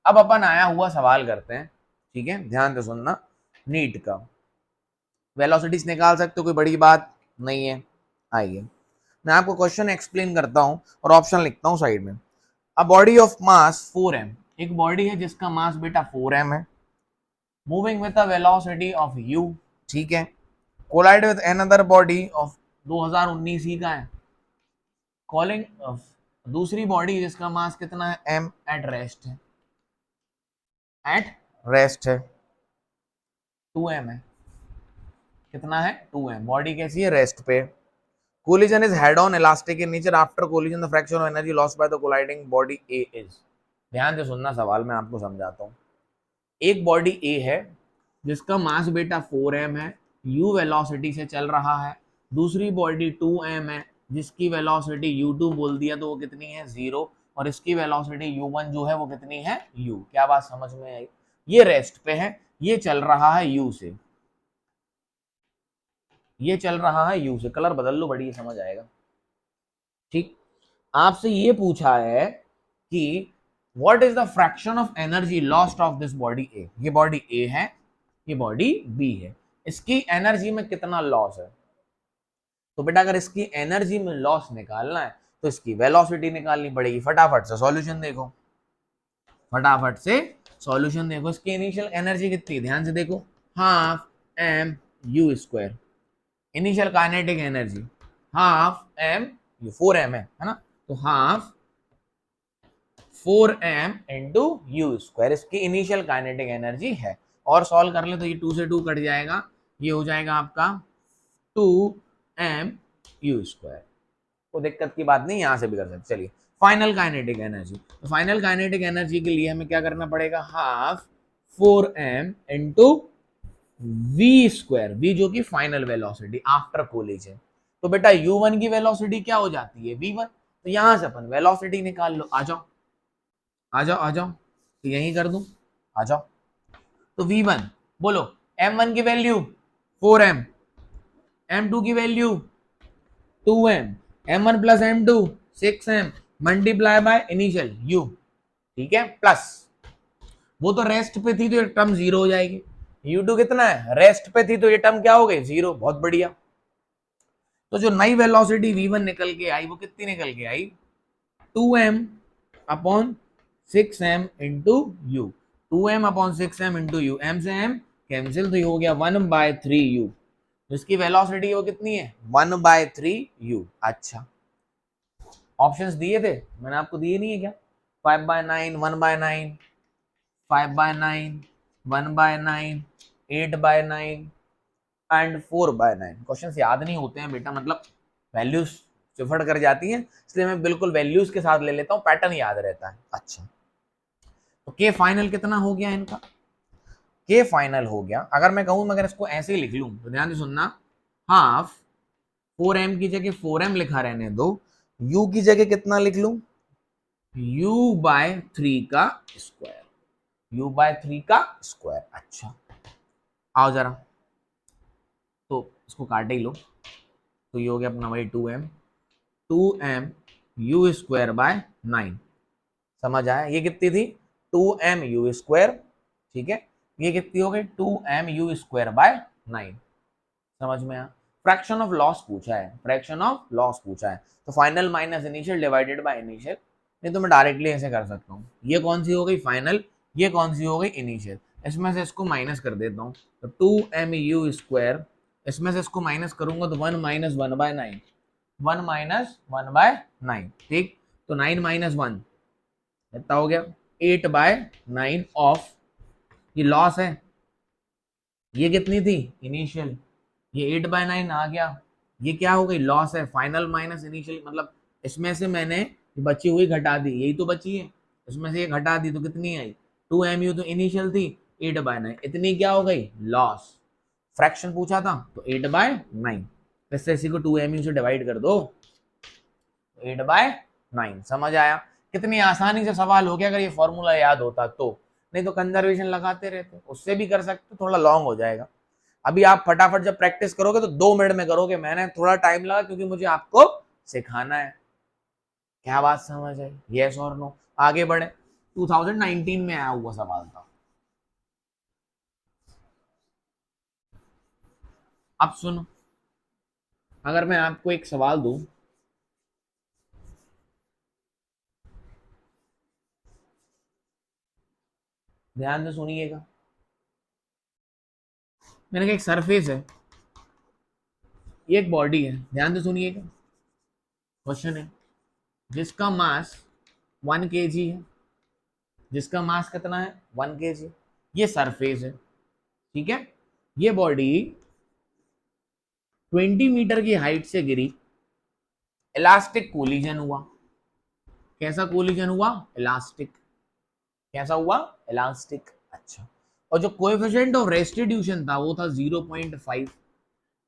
अब अपन आया हुआ सवाल करते हैं। ठीक है, ध्यान से सुनना। नीट का वेलोसिटीज निकाल सकते हो, कोई बड़ी बात नहीं है। आइए मैं आपको क्वेश्चन एक्सप्लेन करता हूं और ऑप्शन लिखता हूं साइड में। A body of mass 4m, एक बॉडी है जिसका मास बेटा 4m है, moving with a velocity of u। ठीक है, collide with another body of 2019 ही का है, कॉलिंग दूसरी बॉडी जिसका मास कितना है m एट रेस्ट है, एट रेस्ट है 2m है। कितना है 2m, बॉडी कैसी है, रेस्ट पे। Collision is head on elastic in nature, after collision the fraction of energy lost by the colliding body A is. ध्यान से सुनना सवाल, मैं आपको समझाता हूँ। एक बॉडी ए है जिसका मास बेटा 4m है, u वेलोसिटी से चल रहा है, दूसरी बॉडी 2m है जिसकी वेलोसिटी u2 बोल दिया तो वो कितनी है 0, और इसकी वेलोसिटी u1 जो है वो कितनी है u। क्या बात समझ में आई? ये रेस्ट पे है, ये चल रहा है u से, ये चल रहा है u से। कलर बदल लो, बड़ी समझ आएगा। ठीक, आपसे ये पूछा है कि what is the fraction of energy lost of this body A. ये बॉडी ए है, ये बॉडी बी है, इसकी एनर्जी में कितना लॉस है। तो बेटा अगर इसकी एनर्जी में लॉस निकालना है तो इसकी वेलोसिटी निकालनी पड़ेगी। फटाफट से सॉल्यूशन देखो, फटाफट से सॉल्यूशन देखो। इसकी इनिशियल एनर्जी कितनी, ध्यान से देखो, half M U square. Initial kinetic energy half M U, 4m है ना, तो half 4m into U square इसकी इनिशियल काइनेटिक एनर्जी है। और सॉल्व कर ले तो ये 2 से 2 कट जाएगा, ये हो जाएगा आपका 2m यू स्क्वायर। कोई दिक्कत की बात नहीं, यहां से भी कर सकते। चलिए फाइनल काइनेटिक एनर्जी, तो फाइनल काइनेटिक एनर्जी के लिए हमें क्या करना पड़ेगा, half 4m into V square, V जो कि फाइनल वेलोसिटी आफ्टर कोलिजन। तो बेटा u1 की वेलोसिटी क्या हो जाती है v1, तो यहां से अपन वेलोसिटी निकाल लो। आ जाओ आ जाओ आ जाओ, तो यही कर दूं, आ जाओ। तो v1 बोलो, m1 की वैल्यू 4m, m2 की value 2m, m1 plus m2 6m multiply by initial u, ठीक है, प्लस वो तो रेस्ट पे थी तो ये टर्म 0 हो जाएगी। u2 कितना है, रेस्ट पे थी तो ये टर्म क्या हो गई 0। बहुत बढ़िया। तो जो नई वेलोसिटी v1 निकल के आई वो कितनी निकल के आई, 2m upon 6m into you. 2m upon 6m into you, m से m कैंसिल, तो ये हो गया 1/3u। तो इसकी वेलोसिटी वो कितनी है 1/3u। अच्छा, ऑप्शंस दिए थे मैंने आपको, दिए नहीं है क्या, 5/9, 1/9, 5/9, 1/9, 8/9 एंड 4/9। क्वेश्चंस याद नहीं होते हैं बेटा, मतलब वैल्यूज चिफड़ कर जाती हैं, इसलिए मैं बिल्कुल वैल्यूज के साथ ले लेता हूँ, पैटर्न याद रहता है। अच्छा, तो के फाइनल कितना हो गया इनका, के फाइनल हो गया, अगर मैं कहूं, मगर इसको ऐसे ही लिख लूं तो ध्यान से सुनना, हाफ 4m की जगह 4m लिखा रहने दो, u की जगह कितना लिख लूं, u/3 का स्क्वायर, u/3 का स्क्वायर। अच्छा, आओ जरा, तो इसको काटे ही लो, तो ये हो गया अपना वही 2m u स्क्वायर बाय 9। समझ आया, ये कितनी थी 2m u स्क्वायर, ठीक है, ये कितनी हो गई 2m u स्क्वायर बाय 9। समझ में आया। फ्रैक्शन ऑफ लॉस पूछा है, फ्रैक्शन ऑफ लॉस पूछा है, तो final minus initial divided by initial. नहीं तो मैं डायरेक्टली ऐसे कर सकता हूँ, ये कौन सी हो गई फाइनल, ये कौन सी हो गई इनिशियल, इसमें से इसको माइनस कर देता हूँ, तो 2m u स्क्वायर, इसमें से इसको माइनस करूंगा तो 1 माइनस 1/9, 1 माइनस 1/9, ठीक, तो 9 माइनस 1 कितना हो गया 8/9 ऑफ, ये लॉस है, ये कितनी थी इनिशियल, ये 8/9 आ गया, ये क्या हो गई लॉस है, फाइनल माइनस इनिशियल, मतलब इसमें से मैंने बची हुई घटा दी, यही तो बची है, इसमें से ये घटा दी तो कितनी आई 2mu, तो इनिशियल थी 8/9, इतनी क्या हो गई लॉस। फ्रैक्शन पूछा था तो 8/9, इससे इसी को 2mu से डिवाइड कर दो, 8/9। समझ आया, कितनी आसानी से सवाल हो गया अगर ये फॉर्मूला याद होता तो, नहीं तो कंजर्वेशन लगाते रहते, उससे भी कर सकते, थोड़ा लॉन्ग हो जाएगा। अभी आप फटाफट जब प्रैक्टिस करोगे तो 2 मिनट में करोगे, मैंने थोड़ा टाइम लगा क्योंकि मुझे आपको सिखाना है। क्या बात समझ आई, यस और नो। आगे बढ़े, 2019 में आया हुआ सवाल था। अब सुनो, अगर मैं आपको एक सवाल दूं, ध्यान से सुनिएगा, मैंने कहा एक सरफेस है, ये एक बॉडी है, ध्यान से सुनिएगा, क्वेश्चन है जिसका मास 1 kg है, जिसका मास कितना है 1 kg, ये सरफेस है, ठीक है, ये बॉडी 20 मीटर की हाइट से गिरी, इलास्टिक कोलिजन हुआ। कैसा कोलिजन हुआ, इलास्टिक, कैसा हुआ इलास्टिक। अच्छा, और जो कोएफिशिएंट ऑफ रेस्टिट्यूशन था वो था 0.5,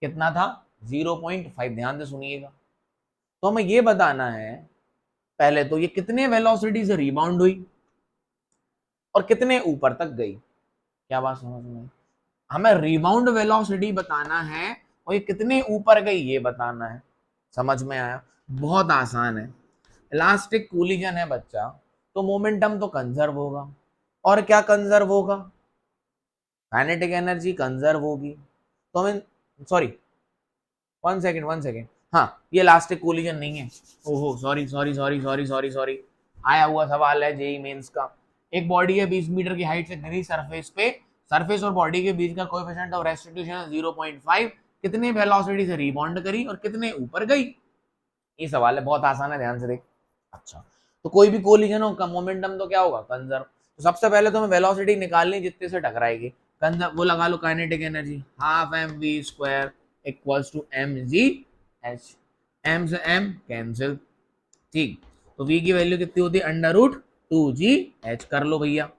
कितना था 0.5। ध्यान से सुनिएगा। तो हमें ये बताना है पहले तो ये कितने वेलोसिटी से रिबाउंड हुई और कितने ऊपर तक गई। क्या बात समझ में? हमें रिबाउंड वेलोसिटी बताना है और ये कितने ऊपर गई ये बताना है। समझ में आया? बहुत आसान है। इलास्टिक कोलिजन है बच्चा, तो मोमेंटम तो कंजर्व होगा। और क्या कंजर्व होगा? काइनेटिक एनर्जी कंजर्व होगी। तो हमें सॉरी, 1 सेकेंड, हाँ ये इलास्टिक कोलिजन नहीं है। ओहो सॉरी, आया हुआ सवाल है जेई मेंस का। एक बॉडी है 20 मीटर की हाइट से गिरी सरफेस पे, सरफेस और बॉडी के बीच का कोएफिशिएंट ऑफ रेस्टिट्यूशन है 0.5। कितने वेलोसिटी से रिबाउंड करी और कितने ऊपर गई? ये सवाल है, बहुत आसान है, ध्यान से देख। अच्छा, तो कोई भी कोलिजन हो का मोमेंटम तो क्या होगा? कंजर्व। तो सबसे पहले तो हमें वेलोसिटी निकालनी जितने से टकराएगी। कंजर्व वो लगा लो, kinetic energy half M V square equals to M G H. M से एम कैंसिल, ठीक। तो v की वैल्यू कितनी होती है? Under root 2g h। कर लो भैया,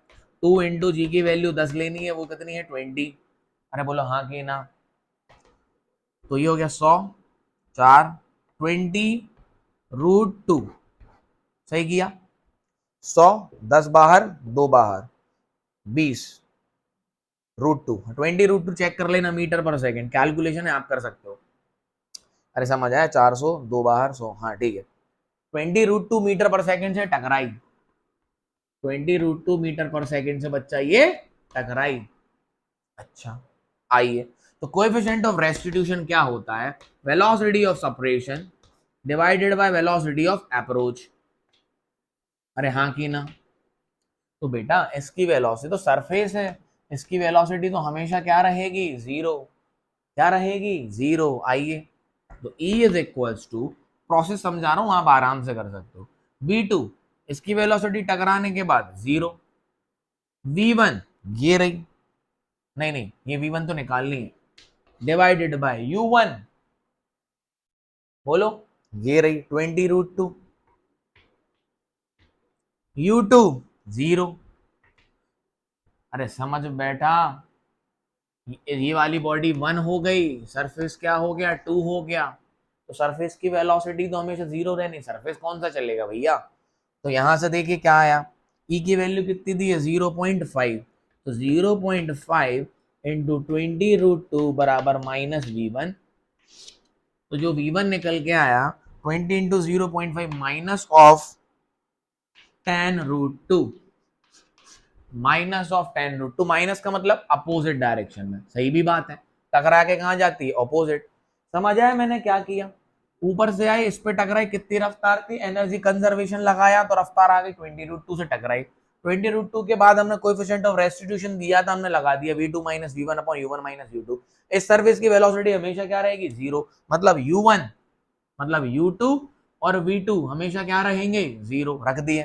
2 इंटू जी की वैल्यू 10 लेनी है, वो कितनी है? 20। अरे बोलो हाँ कि ना? तो ये हो गया 100, 4, 20√2। सही किया। 100, 10 बाहर 2 बाहर 20√2। 20√2 चेक कर लेना मीटर पर सेकंड, कैलकुलेशन है, आप कर सकते हो। अरे समझ आया? 400, 2 बाहर 100, हाँ ठीक है। 20√2 मीटर पर सेकंड से टकराई। 20√2 मीटर पर सेकंड से बच्चा ये टकराई। अच्छा, आइए, तो कोएफिशिएंट ऑफ रेस्टिट्यूशन क्या होता है? Velocity of separation divided by velocity of approach. अरे हाँ कि ना? तो बेटा इसकी वेलोसिटी तो सरफेस है, इसकी वेलोसिटी तो हमेशा क्या रहेगी? जीरो। क्या रहेगी? जीरो। आइए, तो E is equals to, process समझा रहा हूं, आप आराम से कर सकते हो। V2 इसकी वेलोसिटी टकराने के बाद जीरो। V1 ये रही, नहीं ये V1 तो निकालनी है, डिवाइडेड बाय U1, बोलो ये रही 20√2। U2 zero. अरे समझ बेटा, ये वाली बॉडी 1 हो गई, सरफेस क्या हो गया? 2 हो गया। तो सरफेस की वेलोसिटी तो हमेशा जीरो रहनी, सरफेस कौन सा चलेगा भैया? तो यहां से देखिए क्या आया, ई की वैल्यू कितनी दी है? 0.5। तो 0.5 इंटू 20√2 बराबर -V1। तो जो V1 निकल के आया 20 into 0.5 minus of 10√2, minus of 10√2। Minus का मतलब अपोजिट डायरेक्शन में, सही भी बात है, टकरा के कहां जाती है? ऑपोजिट। समझ आया मैंने क्या किया? ऊपर से आई, इस पे टकराई, कितनी रफ्तार थी? एनर्जी कंजर्वेशन लगाया तो रफ्तार आ गई 20√2 से टकराई। 20√2 के बाद हमने कोएफिशिएंट ऑफ रेस्टिट्यूशन दिया था, हमने लगा दिया V2 minus V1 upon U1 minus U2। इस सर्फेस की वेलोसिटी हमेशा क्या रहेगी? जीरो। मतलब U1 मतलब U2 और V2 हमेशा क्या रहेंगे? जीरो। रख दिए,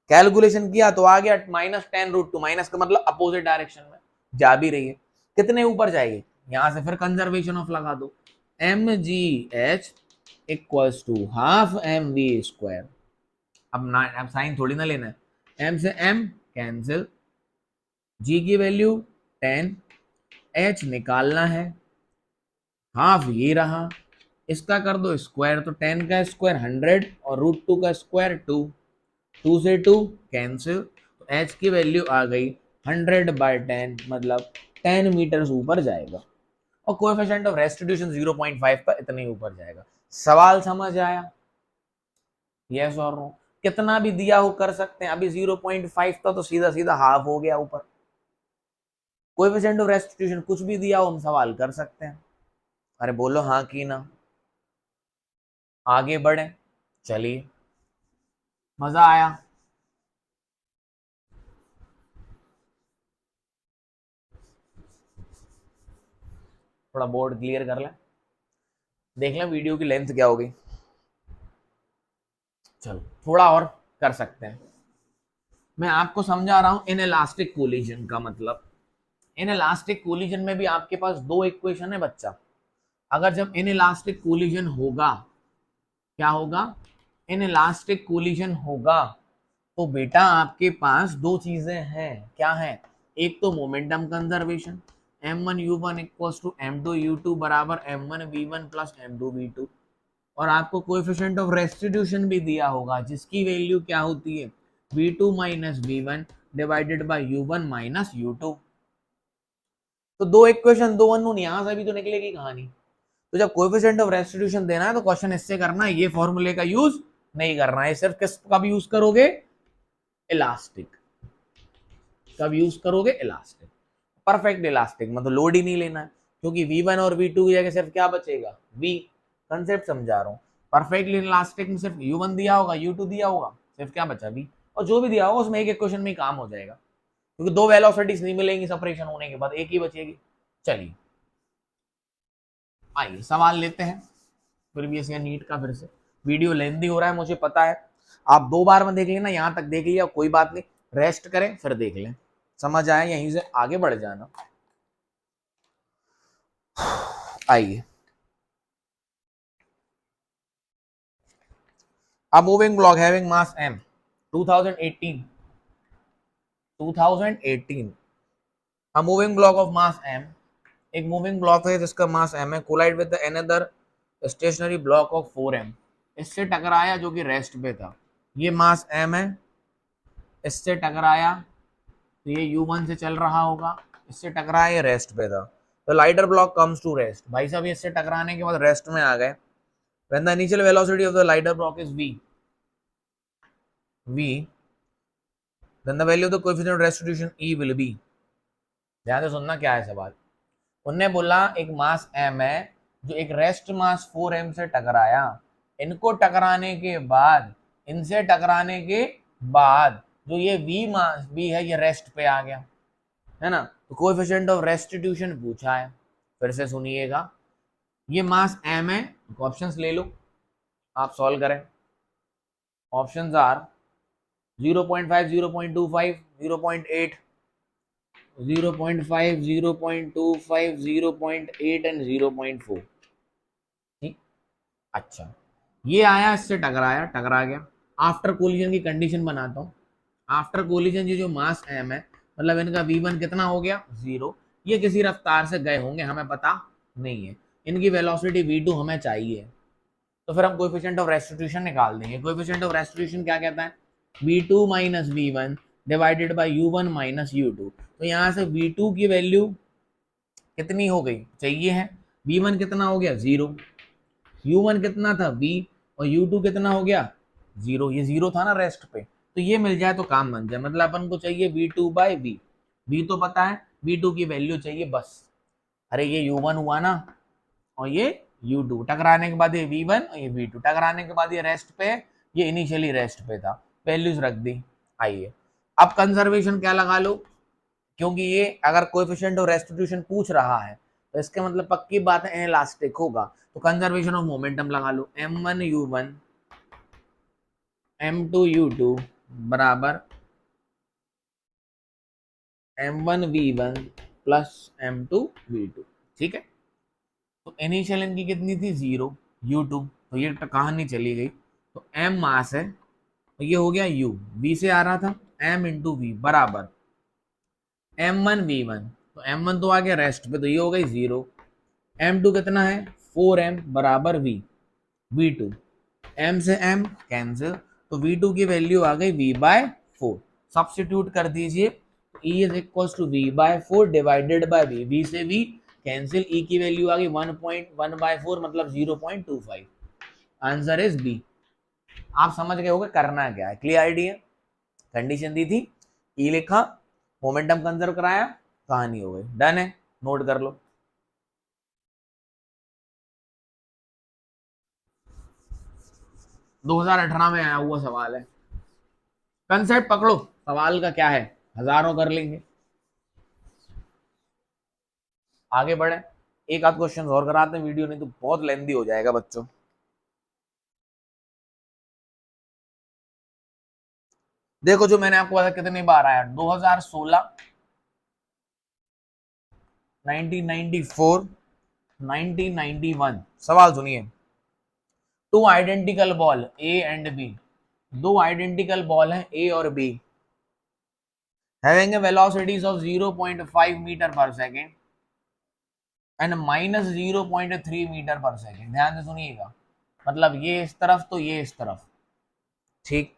कैलकुलेशन किया तो आ गया -10√2। माइनस का मतलब अपोजिट डायरेक्शन में जा भी रही है। कितने ऊपर जाएगी? यहां से फिर कंजर्वेशन ऑफ लगा दो, mgh equals to half M V square. अब साइन थोड़ी ना लेना है, m से m कैंसिल, g की वैल्यू 10, h निकालना है, हाफ ये रहा, इसका कर दो स्क्वायर, तो 10 का स्क्वायर 100 और √2 का स्क्वायर 2, 2 से 2 कैंसिल, तो h की वैल्यू आ गई 100/10, मतलब 10 मीटर ऊपर जाएगा। और कोएफिशिएंट ऑफ रेस्टिट्यूशन 0.5 पर इतने ही ऊपर जाएगा। सवाल समझ आया? यस और नो? कितना भी दिया हो कर सकते हैं, अभी 0.5 था तो सीधा सीधा हाफ हो गया ऊपर। कोएफिशिएंट ऑफ रेस्टिट्यूशन कुछ भी दिया हो हम सवाल कर सकते हैं। अरे बोलो हाँ कि ना? आगे बढ़े, चलिए, मजा आया? थोड़ा बोर्ड क्लियर कर लें, देख लें वीडियो की लेंथ क्या हो गई। चलो थोड़ा और कर सकते हैं। मैं आपको समझा रहा हूं इन इलास्टिक कोलिजन का मतलब। इन इलास्टिक कोलिजन में भी आपके पास दो इक्वेशन है बच्चा। अगर जब इन इलास्टिक कोलिजन होगा, क्या होगा? इन इलास्टिक कोलिजन होगा तो बेटा आपके पास दो चीजें हैं। क्या है? एक तो momentum conservation, m1u1 equals to m2u2 बराबर m1v1 प्लस m2v2, और आपको कोएफिशिएंट ऑफ रेस्टिट्यूशन भी दिया होगा जिसकी वैल्यू क्या होती है v2 minus v1 divided by u1 minus u2। तो दो इक्वेशन दो अननोन, यहां से भी तो निकलेगी कहानी। तो जब कोएफिशिएंट ऑफ रेस्टिट्यूशन देना है तो क्वेश्चन इससे करना है, ये फॉर्मूले का यूज नहीं करना है। सिर्फ किस कब यूज करोगे, इलास्टिक। कब यूज करोगे, इलास्टिक, परफेक्ट इलास्टिक, मतलब लोड ही नहीं लेना है, क्योंकि v1 और v2 की जगह सिर्फ क्या बचेगा, v। कंसेप्ट समझा रहा हूँ। परफेक्टली इलास्टिक में सिर्फ u1 दिया होगा, u2 दिया होगा, सिर्फ क्या बचा v, और जो भी दिया होगा उसमें एक इक्वेशन में ही काम हो जाएगा, क्योंकि दो वेलोसिटीज नहीं मिलेंगी सेपरेशन होने के बाद, एक ही बचेगी। चलिए आइए सवाल लेते हैं प्रीवियस ईयर नीट का। फिर से वीडियो लेंदी हो रहा है मुझे पता है, आप दो बार में देख लेना, यहां तक देख लिया कोई बात नहीं, रेस्ट करें फिर देख लें, समझ आया, यहीं से आगे बढ़ जाना। आइए, a moving block having mass m 2018 a moving block of mass m, एक मूविंग ब्लॉक है जिसका मास m है, collide with another stationary block of 4m, इससे टकराया जो कि रेस्ट पे था, ये मास m है, इससे टकराया तो ये u1 से चल रहा होगा, इससे टकराया ये रेस्ट पे था, तो lighter block comes to rest. भाई साहब इससे टकराने के बाद रेस्ट में आ गए, when the initial velocity of the lighter block is v, then the value of the coefficient of restitution E will be। ध्यान से सुनना क्या है सवाल। उनने बोला एक मास m है जो एक रेस्ट मास 4m से टकराया, इनको टकराने के बाद, इनसे टकराने के बाद जो ये v मास v है ये रेस्ट पे आ गया है ना, तो कोएफिशिएंट ऑफ रेस्टिट्यूशन पूछा है। फिर से सुनिएगा, ये मास m है, ऑप्शंस ले लो, आप सॉल्व करें। Options are 0.5, 0.25, 0.8, 0.5, 0.25, 0.8 and 0.4। ठीक, अच्छा ये आया, इससे टकराया, टकरा गया। आफ्टर कोलिजन की कंडीशन बनाता हूँ। आफ्टर कोलिजन ये जो मास m है, मतलब इनका v1 कितना हो गया, 0। ये किसी रफ्तार से गए होंगे, हमें पता नहीं है। इनकी वेलोसिटी v2 हमें चाहिए, तो फिर हम कोएफिशिएंट ऑफ रेस्टिट्यूशन निकाल देंगे। कोएफिशिएंट ऑफ रेस्टिट्यूशन क्या कहता है, v2 minus v1 divided by u1 minus u2। तो यहाँ से v2 की वैल्यू कितनी हो गई चाहिए है, v1 कितना हो गया 0, u1 कितना था v, और u2 कितना हो गया 0, ये 0 था ना रेस्ट पे, तो ये मिल जाए तो काम बन जाए। मतलब अपन को चाहिए v2 बाय v, v तो पता है, v2 की वैल्यू चाहिए बस। अरे ये u1 हुआ ना, और ये u2, टकराने के बाद ये v1 और ये v2, टकराने के बाद ये रेस्ट पे, ये इनिशियली रेस्ट पे था, वैल्यूज रख दी। आइए अब कंजर्वेशन क्या लगा लो, क्योंकि ये अगर कोएफिशिएंट ऑफ रेस्टिट्यूशन पूछ रहा है तो इसके मतलब पक्की बात है इलास्टिक होगा, तो कंजर्वेशन ऑफ मोमेंटम लगा लो, m1u1 m2u2 बराबर m1v1 प्लस m2v2। ठीक है, तो इनिशियल इनकी कितनी थी 0, u2, तो ये कहानी चली गई, तो m मास है, तो ये हो गया u, v से आ रहा था m इंटू वी बराबर m1v1, तो m1 तो आ गया रेस्ट पे, तो ये हो गई 0, m2 कितना है 4m बराबर v, v2 m से m कैंसिल, तो v2 की वैल्यू आ गई v बाय 4, सब्स्टिट्यूट कर दीजिए, तो E is equals to v by 4 divided by v, v से v कैंसिल, E की वैल्यू आ गई 1.1/4 मतलब 0.25। Answer is B. आप समझ गए होगे करना क्या है, क्लियर आइडिया। कंडीशन दी थी, E लिखा, मोमेंटम कंजर्व कराया, कहानी हो गई, डन है, नोट कर लो। दो 2018 में आया हुआ सवाल है, कंसेप्ट पकड़ो, सवाल का क्या है, हजारों कर लेंगे। आगे बढ़े, एक आध क्वेश्चन और कराते हैं, वीडियो नहीं तो बहुत लेंदी हो जाएगा बच्चों। देखो जो मैंने आपको बताया कितनी बार आया, 2016, 1994, 1991। सवाल सुनिए, two identical ball A and B, दो आइडेंटिकल बॉल हैं ए और B, having a velocities of 0.5 meter per second, and -0.3 meter per second. ध्यान से सुनिएगा, मतलब ये इस तरफ तो ये इस तरफ, ठीक।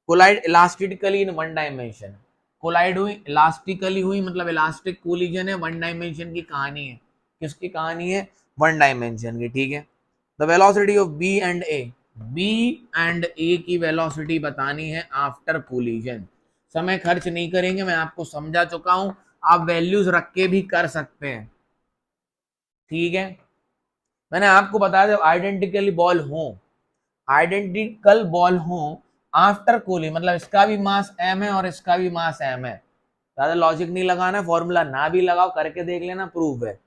Collide elastically in one dimension, collide हुई इलास्टिकली हुई, मतलब इलास्टिक कोलिजन है, वन डायमेंशन की कहानी है। किसकी कहानी है? वन डायमेंशन की, ठीक है। The velocity of B and A, B and A की वेलोसिटी बतानी है आफ्टर कोलिजन। समय खर्च नहीं करेंगे, मैं आपको समझा चुका हूं, आप वैल्यूज रख के भी कर सकते हैं, ठीक है। मैंने आपको बताया जब आइडेंटिकल बॉल हो आफ्टर कोली, मतलब इसका भी मास m है और इसका भी मास m है, ज्यादा लॉजिक नहीं लगाना, फॉर्मूला ना भी लगाओ, करके देख लेना, प्रूफ है।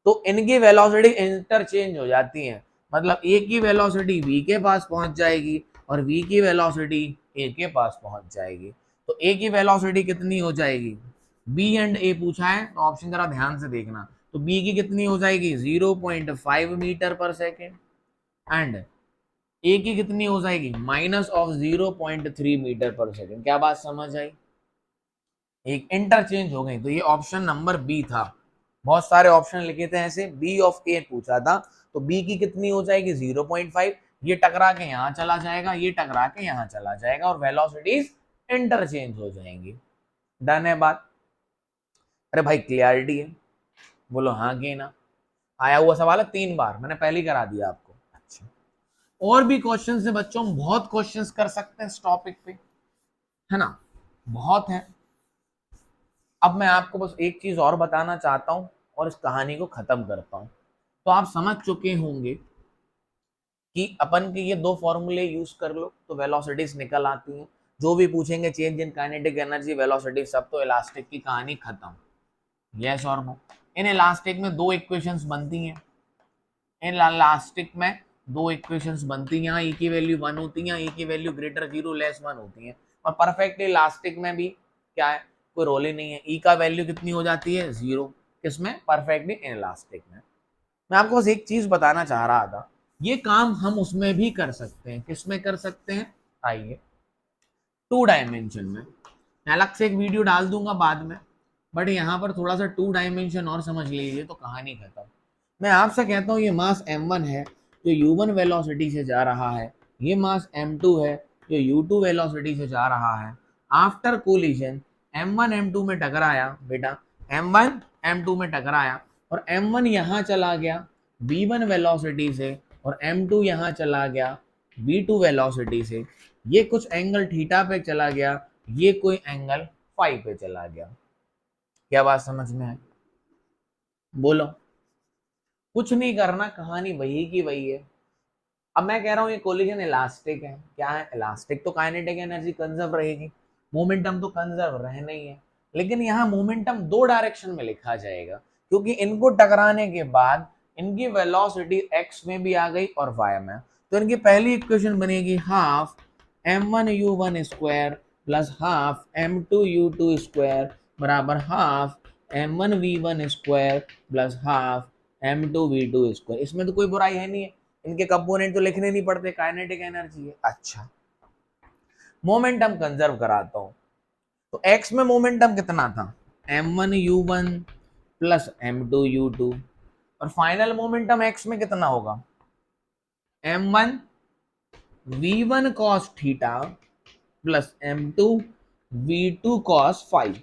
तो इनकी वेलोसिटी इंटरचेंज हो जाती है, मतलब ए की वेलोसिटी बी के पास पहुंच जाएगी और बी की वेलोसिटी ए के पास पहुंच जाएगी। तो ए की वेलोसिटी कितनी हो जाएगी? बी एंड ए पूछा है तो ऑप्शन जरा ध्यान से देखना। तो बी की कितनी हो जाएगी? 0.5 meter per second, and A की कितनी हो जाएगी? -0.3 मीटर पर सेकेंड। क्या बात समझ आई? एक इंटरचेंज हो गई। तो ये ऑप्शन नंबर बी था। बहुत सारे ऑप्शन लिखे थे ऐसे, बी ऑफ ए पूछा था, तो बी की कितनी हो जाएगी? 0.5। ये टकरा के यहां चला जाएगा, ये टकरा के यहां चला जाएगा और वेलोसिटीज इंटरचेंज हो जाएंगी। डन है बात? अरे भाई क्लियरिटी है? बोलो हाँ कि ना। आया हुआ सवाल है 3 बार, मैंने पहले ही करा दिया आपको। अच्छा, और भी क्वेश्चन है बच्चों, बहुत क्वेश्चंस कर सकते हैं इस टॉपिक पे, है ना, बहुत है। अब मैं आपको बस एक चीज और बताना चाहता हूं और इस कहानी को खत्म करता हूं। तो आप समझ चुके होंगे कि अपन के ये 2 फॉर्मूले यूज कर लो तो वेलोसिटीज निकल आती हैं। जो भी पूछेंगे change in kinetic energy, velocity, सब तो इलास्टिक की कहानी खत्म। यस और नो? इन इलास्टिक में 2 इक्वेशंस बनती हैं, इन इलास्टिक में 2 इक्वेशंस बनती हैं। यहाँ ई की वैल्यू 1 होती है, ई की वैल्यू ग्रेटर 0 लेस 1 होती है। और परफेक्ट इलास्टिक में भी क्या है? कोई रोल ही नहीं है, ई का वैल्यू कितनी हो जाती है? 0। किसमें? परफेक्टली इलास्टिक में। मैं आपको बस एक चीज बताना चाह रहा था, ये काम हम उसमें भी कर सकते हैं। किसमें कर सकते हैं? आइए, 2 डायमेंशन में। मैं अलग से एक वीडियो डाल दूंगा बाद में, बट यहाँ पर थोड़ा सा 2 डायमेंशन और समझ लीजिए तो कहानी खत्म। मैं आपसे कहता हूँ ये मास m1 है जो u1 वेलोसिटी से जा रहा है, ये मास m2 है जो u2 वेलोसिटी से जा रहा है। आफ्टर कोलिजन m1 m2 में टकराया बेटा, m1 m2 में टकराया और m1 यहाँ चला गया v1 वेलोसिटी से और m2 यहाँ चला गया v2 वेलोसिटी से। ये कुछ एंगल थीटा पे चला गया, ये कोई एंगल फाई पे चला गया। क्या बात समझ में है? बोलो। कुछ नहीं करना, कहानी वही की वही है। अब मैं कह रहा हूँ ये कोलिजन इलास्टिक है। क्या है? इलास्टिक। तो काइनेटिक एनर्जी कंजर्व रहेगी, मोमेंटम तो कंजर्व रहना ही है। लेकिन यहाँ मोमेंटम 2 डायरेक्शन में लिखा जाएगा, क्योंकि इनको टकराने के बाद इनकी वेलोसिटी एक्स में भी आ गई और वाई में। तो इनकी पहली इक्वेशन बनेगी half m1u1 square plus half m2u2 square बराबर half m1v1 square plus half m2v2 square. इसमें तो कोई बुराई है नहीं है, इनके कंपोनेंट तो लिखने नहीं पड़ते, काइनेटिक एनर्जी है। अच्छा, मोमेंटम कंजर्व कराता हूं। तो x में मोमेंटम कितना था? m1u1 प्लस m2u2, और फाइनल मोमेंटम x में कितना होगा? m1 v1 cos theta plus m2 v2 cos phi.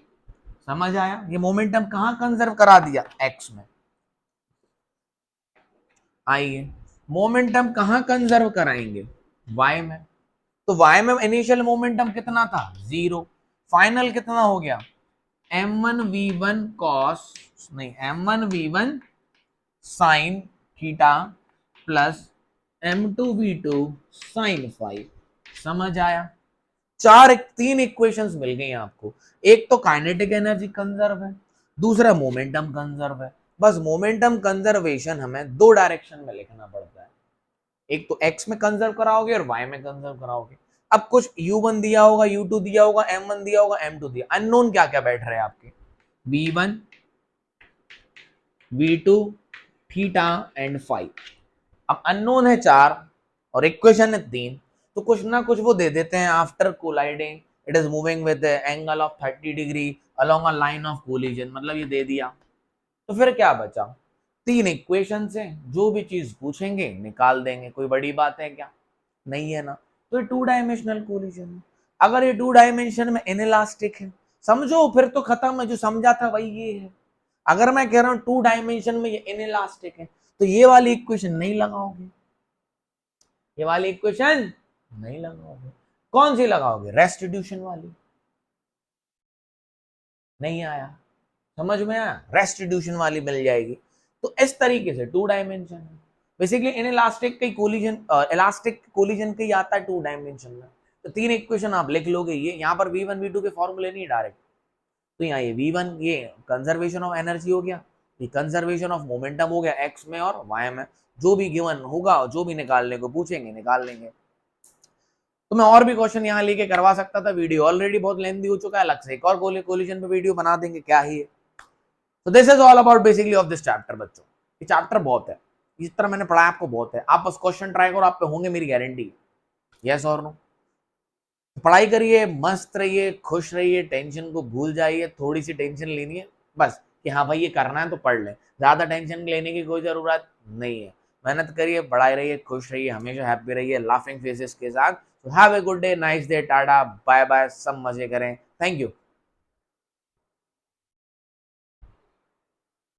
समझ आया? ये मोमेंटम कहां कंजर्व करा दिया? x में। आइए, मोमेंटम कहां कंजर्व कराएंगे? y में। तो y में इनिशियल मोमेंटम कितना था? 0। फाइनल कितना हो गया? m1v1 cos नहीं m1v1 sin theta plus m2v2 sin phi. समझ आया? 3 इक्वेशंस मिल गई आपको। एक तो काइनेटिक एनर्जी कंजर्व है, दूसरा मोमेंटम कंजर्व है। बस मोमेंटम कंजर्वेशन हमें 2 डायरेक्शन में लिखना पड़ता है, एक तो x में कंजर्व कराओगे और y में कंजर्व कराओगे। अब कुछ u1 दिया होगा, u2 दिया होगा, m1 दिया होगा, m2 दिया। अननोन क्या क्या बैठ रहे हैं आपके? v1 v2 theta and phi. अब अननोन है 4 और इक्वेशन है 3, तो कुछ ना कुछ वो दे देते हैं। After colliding it is moving with angle of 30 degree along a line of collision, मतलब ये दे दिया। तो फिर क्या बचा? 3 इक्वेशन है, जो भी चीज पूछेंगे निकाल देंगे, कोई बड़ी बात है क्या? नहीं है ना। तो ये 2 डायमेंशनल कोलिजन है। अगर ये 2 डायमेंशन में इनइलास्टिक है, समझो फिर तो खत्म है, जो समझा था वही ये है। अगर मैं कह रहा हूं 2 डायमेंशन में ये इनइलास्टिक है, तो ये वाली इक्वेशन नहीं लगाओगे, ये वाली इक्वेशन नहीं लगाओगे। कौन सी लगाओगे? रेस्टिट्यूशन वाली। नहीं आया समझ में? आया? रेस्टिट्यूशन वाली मिल जाएगी। तो इस तरीके से 2 डायमेंशन है बेसिकली। इन इलास्टिक का कोलिजन, इलास्टिक कोलिजन का ही आता है 2 डायमेंशन में। तो 3 इक्वेशन आप लिख लोगे। ये यहाँ पर V1 V2 के फॉर्मूले नहीं डायरेक्ट, तो यहाँ ये V1 ये कंजर्वेशन ऑफ एनर्जी हो गया, ये कंजर्वेशन ऑफ मोमेंटम हो गया एक्स में और वाई में। जो भी गिवन होगा, जो भी निकालने को पूछेंगे निकाल लेंगे। तो मैं और भी क्वेश्चन यहाँ लेके करवा सकता था, वीडियो ऑलरेडी बहुत लेंथी हो चुका है, अलग से एक और कोलिजन पे वीडियो बना देंगे, क्या ही है। तो this is all about basically of this chapter बच्चों। ये चैप्टर बहुत है, इस तरह मैंने पढ़ाया आपको बहुत है। आप बस क्वेश्चन ट्राई करो, आप पे होंगे, मेरी गारंटी। यस और नो? पढ़ाई करिए, मस्त रहिए, खुश रहिए, टेंशन को भूल जाइए। थोड़ी सी टेंशन लेनी है बस कि हाँ भाई ये करना है तो पढ़ ले, ज्यादा टेंशन लेने की कोई जरूरत नहीं है। मेहनत करिए, पढ़ाई रहिए, खुश रहिए, हमेशा हैप्पी रहिए, लाफिंग फेसेस के साथ। Have a good day, nice day, tata, bye bye, सब मजे करें। Thank you.